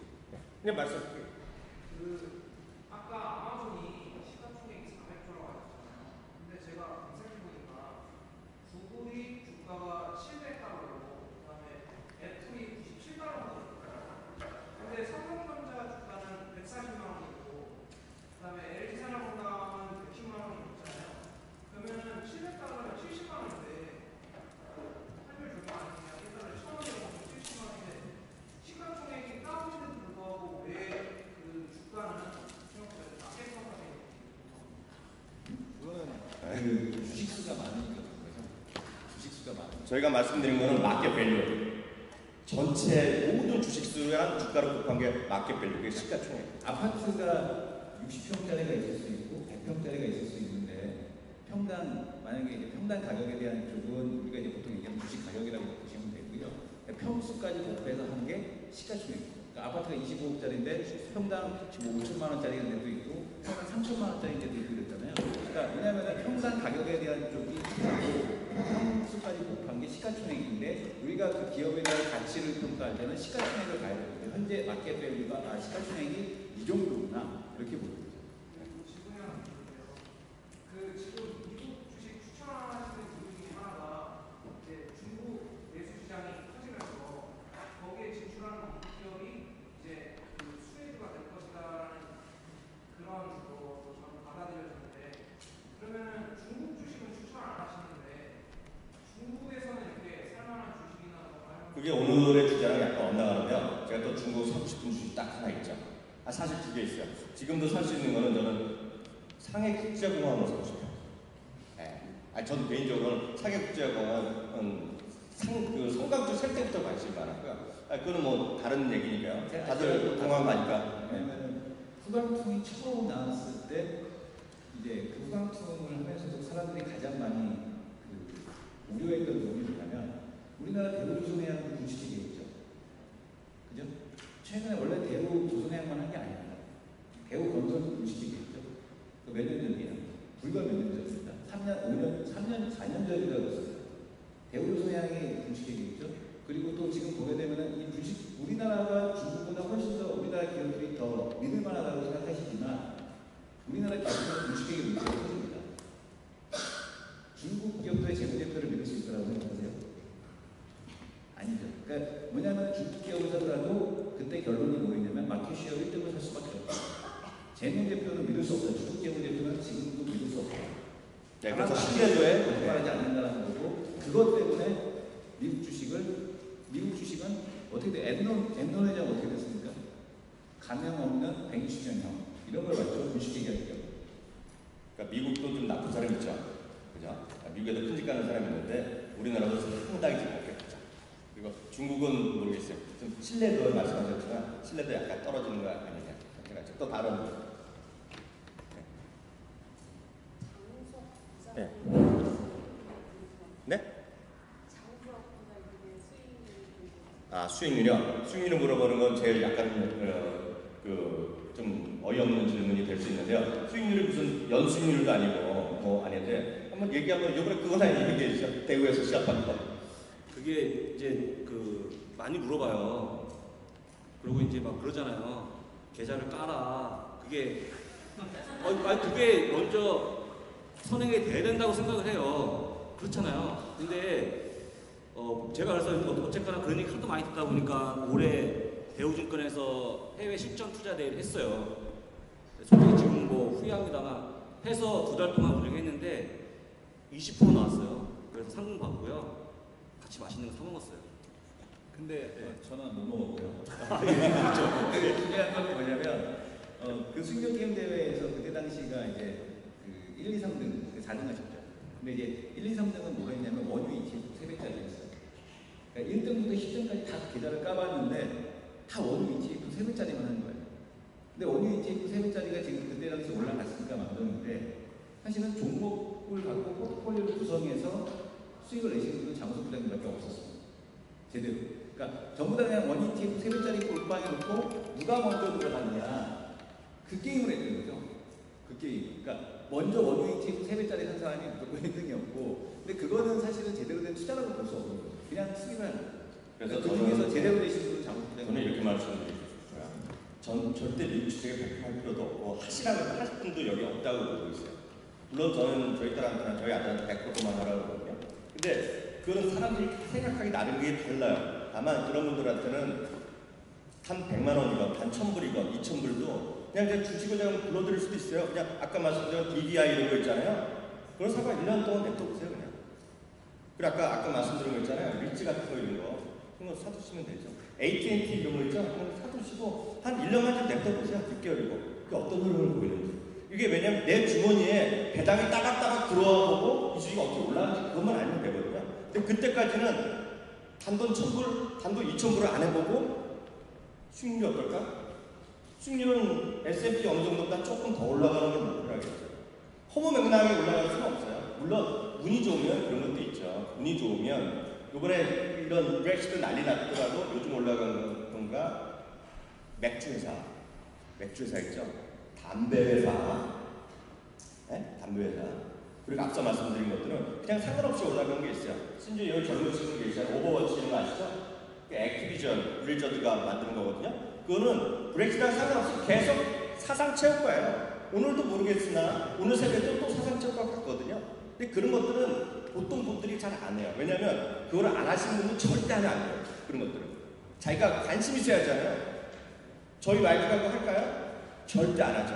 B: 그냥 말씀할게요.
E: 아까 아마존이 시가총액이 400조라고 하셨잖아요. 근데 제가 검색해보니까 구글이 주가가 700달러고 그다음에 애플이 97달러거든요. 근데 삼성전자 주가는 140만 원이고 그다음에 LG생활건강은 110만 원이 있잖아요. 그러면은 700달러면 70만 원인데 할인율 줄거 아니냐? 일단은 1,000원이면 70만 원인데 시가총액이 다운인데도 불구하고 왜 그 주가는 생각보다 낮게 평가되어
C: 그거는 그 주식수가 많으니까 그래서 주식수가 많으니까.
B: 저희가 말씀드린 거는 마켓 밸류. 전체 모든 주식수랑 주가를 곱한 게 마켓 밸류. 그게 시가총액.
C: 아파트가 60평짜리가 있을 수 있고 100평짜리가 있을 수 있는데 평당 만약에 이제 평당 가격에 대한 쪽은 우리가 이제 보통 얘기하는 주식 가격이라고 보시면 되고요. 평수까지 곱해서 하는 게 시가총액입니다. 그러니까 아파트가 25억짜리인데 평당 뭐 5천만 원짜리가 데도 있고 평당 3천만 원짜리 데도 있고 그랬잖아요. 그러니까 왜냐하면 평당 가격에 대한 쪽이 평수까지 곱한 게 시가총액인데 우리가 그 기업에 대한 가치를 평가할 때는 시가총액을 가야 되거든요. 현재 마켓 밸류가 시가총액이 이 정도구나 이렇게 보는 거죠.
E: 그 지금 미국 주식 추천하시는 이유 중에 하나가 이제 중국 내수 시장이 커지면서 거기에 진출하는 기업이
B: 그게 오늘의 주제랑 약간 엇나가는데요. 제가 또 중국 사고 싶은 주식 딱 하나 있죠. 사실 두 개 있어요. 지금도 살 수 있는 거는 저는 상해국제공항을 사고 싶어요. 저는 개인적으로는 상해국제공항은 그 성강주 살 때부터 관심이 많았고요. 그거는 뭐 다른 얘기니까요. 다들 공항 가니까.
C: 왜냐면 후광퉁이 처음 나왔을 때 이제 그 후광퉁을 하면서도 사람들이 가장 많이 그 우려했던 부분이 뭐냐면 우리나라 대우조선해양도 군식회계였죠. 그죠? 최근에 원래 대우조선해양만 한 게 아닙니다. 대우건설도 군식회계였죠. 그 몇 년 전이에요? 불과 몇 년 전입니다. 3년, 5년, 3년, 4년 전이라고 했어요. 대우조선해양이 군식회계였죠. 그리고 또 지금 보게 되면은 이 분식, 우리나라가 중국보다 훨씬 더 우리나라 기업들이 더 믿을만하다고 생각하시지만 우리나라 기업들은 분식회계 문제가 커집니다. 중국 기업들의 재무제표를 믿을 수 있다고 생각하세요? 아니죠. 그러니까 뭐냐면 중국 기업을 사더라도 그때 결론이 뭐였냐면 마켓시어 1등을 살 수밖에 없어요. 재무제표는 믿을 수 없어요. 중국 재무제표는 지금도 믿을 수 없어요.
B: 네, 그래서 신뢰도에
C: 거짓말하지 않는다는 거고 그것 때문에 미국 주식은 어떻게 돼? 엠론 회장 어떻게 됐습니까? 감형 없는 120년형 이런 걸 맞죠? 주식 얘기하니까.
B: 그러니까 미국도 좀 나쁜 사람 있죠. 그죠? 미국에도 큰집 가는 사람이 있는데 우리나라도 상당히 좀 높겠죠. 그리고 중국은 모르겠어요. 좀 신뢰도 말씀하셨지만 신뢰도 약간 떨어지는 거 아니냐. 또 다른. 네. 네? 수익률이요? 수익률을 물어보는 건 제일 약간 좀 어이없는 질문이 될 수 있는데요. 수익률이 무슨 연수익률도 아니고 뭐 아닌데 한번 얘기하면 이번에 그거나 얘기해 주시죠. 대구에서 시작한 거.
D: 그게 이제 많이 물어봐요. 그리고 이제 막 그러잖아요. 계좌를 깔아. 그게 그게 먼저 선행이 돼야 된다고 생각을 해요. 그렇잖아요. 근데 제가 그래서 어쨌거나 그런 얘기 하도 많이 듣다 보니까 올해 대우증권에서 해외 실전 투자 대회를 했어요. 솔직히 지금 뭐 후회합니다만 해서 2달 동안 운영했는데 20% 나왔어요. 그래서 상금 받고요. 같이 맛있는 거 사 먹었어요.
C: 근데
D: 네.
C: 저는 못 먹었고요.
D: 그렇죠.
C: 근데 중요한 건 뭐냐면 그 수익률 게임 대회에서 그때 당시가 이제 그 1, 2, 3등 4등 하셨죠. 근데 이제 1, 2, 3등은 뭐가 있냐면 원유 ETF 3배짜리였어요. 그러니까 1등부터 10등까지 다 계좌를 까봤는데 다 원유 ETF 3배짜리만 하는 거예요. 근데 원유 ETF 3배짜리가 지금 그때 당시 올라갔으니까 만들었는데 사실은 종목을 갖고 포트폴리오를 구성해서 수익을 내시는 분은 장소 부장님밖에 없었어요. 제대로. 그러니까 전부 다 그냥 원 ETF 3배짜리 골방에 놓고 누가 먼저 들어갔냐 그 게임을 했던 거죠. 그 게임. 그러니까 먼저 원유 ETF 3배짜리 산 사람이 무조건 1등이었고 근데 그거는 사실은 제대로 된 투자라고 볼 수 없는 거죠. 그냥 수익을 하는 거예요.
B: 그래서
C: 그 중에서 제대로 되신 분은 장소 부장님.
B: 저는 이렇게 말씀드리겠습니다. 전 절대 미국 주식에 백할 필요도 없고 하시라고 하실 분도 여기 없다고 보고 있어요. 물론 저는 저희 딸한테나 저희 아들한테 100%만 하라고 그러거든요. 근데 그거는 사람들이 생각하기 나름이 달라요. 다만 그런 분들한테는 한 100만 원이건 한 1000불이건 2000불도 그냥 제 주식을 제가 불러드릴 수도 있어요. 그냥 아까 말씀드린 DDI 이런 거 있잖아요. 그런 사과 1년 동안 냅둬보세요 그냥. 그리고 아까 말씀드린 거 있잖아요. 리츠 같은 거 이런 거 그런 거 사두시면 되죠. AT&T 이런 거 있죠. 그런 거 사두시고 한 1년만 좀 냅둬보세요. 6개월이고. 그게 어떤 흐름을 보이는지. 이게 왜냐면 내 주머니에 배당이 따박따박 들어와 보고 이 주식이 어떻게 올라가는지 그것만 알면 되거든요. 근데 그때까지는 단돈 1000불, 단돈 2000불을 안 해보고 수익률이 어떨까? 수익률은 S&P 어느 정도보다 조금 더 올라가는 걸 목표로 하겠죠. 허무맹랑하게 올라갈 수는 없어요. 물론 운이 좋으면 그런 것도 있죠. 운이 좋으면 이번에 이런 브렉시트 난리 났더라도 요즘 올라간 건가 맥주 회사 있죠. 담배 회사, 네? 담배 회사. 그리고 앞서 말씀드린 것들은 그냥 상관없이 올라간 게 있어요. 심지어 여기 젊으신 분 계시잖아요. 오버워치 이런 거 아시죠? 액티비전, 블리저드가 만드는 거거든요. 그거는 브렉시트랑 상관없이 계속 사상 채울 거예요. 오늘도 모르겠으나 오늘 새벽에도 또 사상 채울 것 같거든요. 근데 그런 것들은 보통 분들이 잘 안 해요. 왜냐하면 그걸 안 하시는 분은 절대 안 해요. 그런 것들은. 자기가 관심 있어야 하잖아요. 저희 와이프가 그거 할까요? 절대 안 하죠.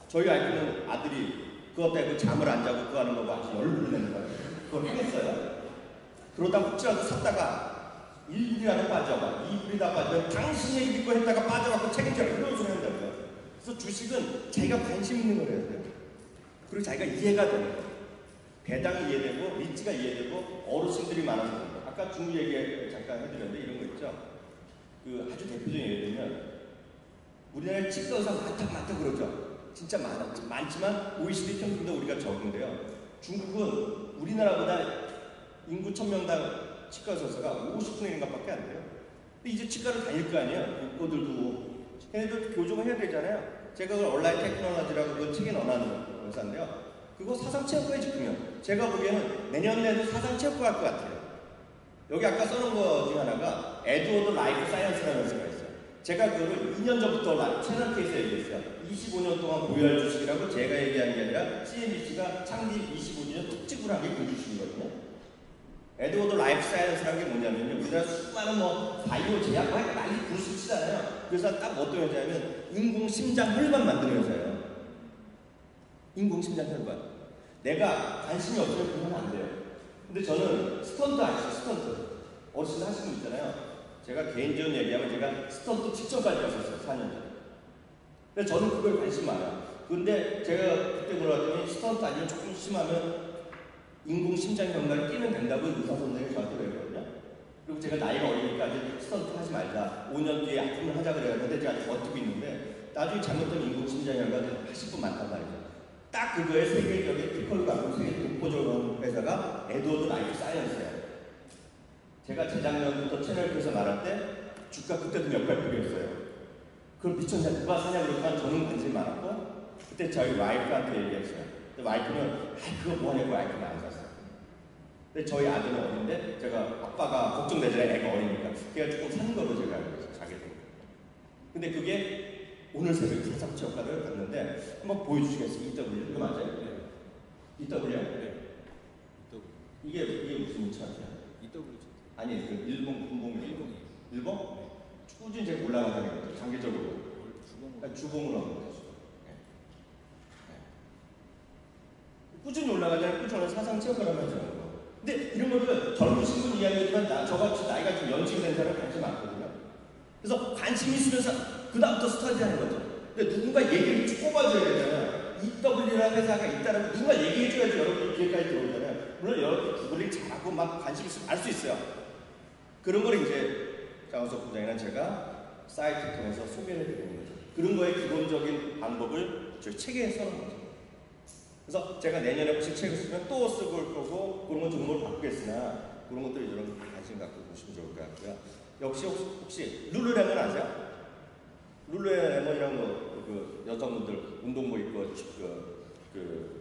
B: 저희 와이프는 아들이 그것 때문에 잠을 안 자고 그거 하는 거 아주 열불 내는 거예요. 그걸 하겠어요? 그러다 혹시라도 샀다가 1불이라도 빠져가 2불이다 빠지면 당신 얘기 듣고 했다가 빠져갖고 책임져라 이런 소리 한다고요. 그래서 주식은 자기가 관심 있는 걸 해야 돼요. 그리고 자기가 이해가 되는 거예요. 배당이 이해되고 리츠가 이해되고 어르신들이 많아서 그런 거예요. 아까 중국 얘기 잠깐 해드렸는데 이런 거 있죠. 그 아주 대표적인 예를 들면 우리나라에 치과 의사 많다 그러죠. 진짜 많지만 OECD 평균도 우리가 적은데요. 중국은 우리나라보다 인구 1000명당 치과 의사가 50분의 1인가밖에 안 돼요. 근데 이제 치과를 다닐 거 아니에요. 그들도 걔네들 교정을 해야 되잖아요. 제가 그 온라인 테크놀로지라고 그 책에 넣어놨는 회사인데요. 그거 사상체육과에 지키면 제가 보기에는 내년에도 사상체육과 할 것 같아요. 여기 아까 써놓은 거 중에 하나가 에드워드 라이프 사이언스라는 회사가 있어요. 제가 그거를 2년 전부터 채널 K에서 얘기했어요. 25년 동안 보유할 주식이라고 제가 얘기하는 게 아니라 CNBC가 창립 25주년 특집으로 한 게 그 주식이거든요. 에드워드 라이프 사이언스라는 게 뭐냐면요. 우리나라 수많은 바이오 제약 난리 부르스 치잖아요. 그래서 딱 어떤 회사냐면 인공심장 혈관 만드는 회사예요. 인공심장 혈관. 내가 관심이 없으면 그건 안 돼요. 근데 저는 스턴트 아시죠? 스턴트. 어르신들 하시는 분 있잖아요. 제가 개인적인 얘기하면 제가 스턴트 직전까지 갔었어요. 4년 전에. 근데 저는 그걸 관심 많아요. 근데 제가 그때 물어봤더니 스턴트 아니면 조금 심하면 인공심장혈관이 끼면 된다고 의사 선생님이 저한테 그랬거든요. 그리고 제가 나이가 어리니까 아직 스턴트 하지 말자. 5년 뒤에 약품을 하자 그래가지고 제가 아직 버티고 있는데 나중에 잘못하면 인공심장혈관 하실 분 많단 말이죠. 딱 그거에 세계적인 피컬 갖고 세계 독보적인 회사가 에드워드 라이프 사이언스예요. 제가 재작년부터 채널에서 말할 때 주가 그때도 몇 발표였어요. 그걸 미쳤냐 누가 사냐 그러니까 저는 관심이 많았고 그때 저희 와이프한테 얘기했어요. 근데 와이프는 그거 뭐냐고 와이프는 안 샀어요. 근데 저희 아들은 어린데 제가 아빠가 걱정되잖아요. 애가 어리니까. 걔가 조금 사는 걸로 제가 알고 있어요. 자기 돈. 근데 그게 오늘 새벽에 사상체 효과를 봤는데 한번 보여주시겠어요? EW 이거 맞아요? 네. EW요? 네. 이게 무슨 차트야?
C: EW
B: 아니 그 일본 군봉
C: 일본이에요.
B: 일본?
C: 네.
B: 꾸준히 제가 올라가는 거죠. 장기적으로.
C: 주봉으로.
B: 주봉으로 하는 거죠. 네. 네. 꾸준히 올라가잖아요. 꾸준히 사상체 효과를 하죠. 근데 이런 거를 젊으신 분 이야기지만 저같이 나이가 좀 연식이 된 사람 관심 많거든요. 그래서 관심 있으면서 그 다음부터 스터디하는 거죠. 근데 누군가 얘기를 쭉 꼽아줘야 되잖아요. EW라는 회사가 있다라고 누군가 얘기해줘야지 여러분이 귀에까지 들어오잖아요. 물론 여러분 구글링 잘하고 막 관심 있으면 알 수 있어요. 그런 걸 이제 장우석 부장이나 제가 사이트 통해서 소개를 해드리는 거죠. 그런 거의 기본적인 방법을 저 책에 써놓은 거죠. 그래서 제가 내년에 혹시 책을 쓰면 또 쓰고 올 거고 그런 건 정보를 바꾸겠으나 그런 것들을 여러분 관심 갖고 보시면 좋을 것 같고요. 역시 혹시 룰루레몬 아세요? 룰루레몬이라는 거 그 여성분들 운동복 입고 그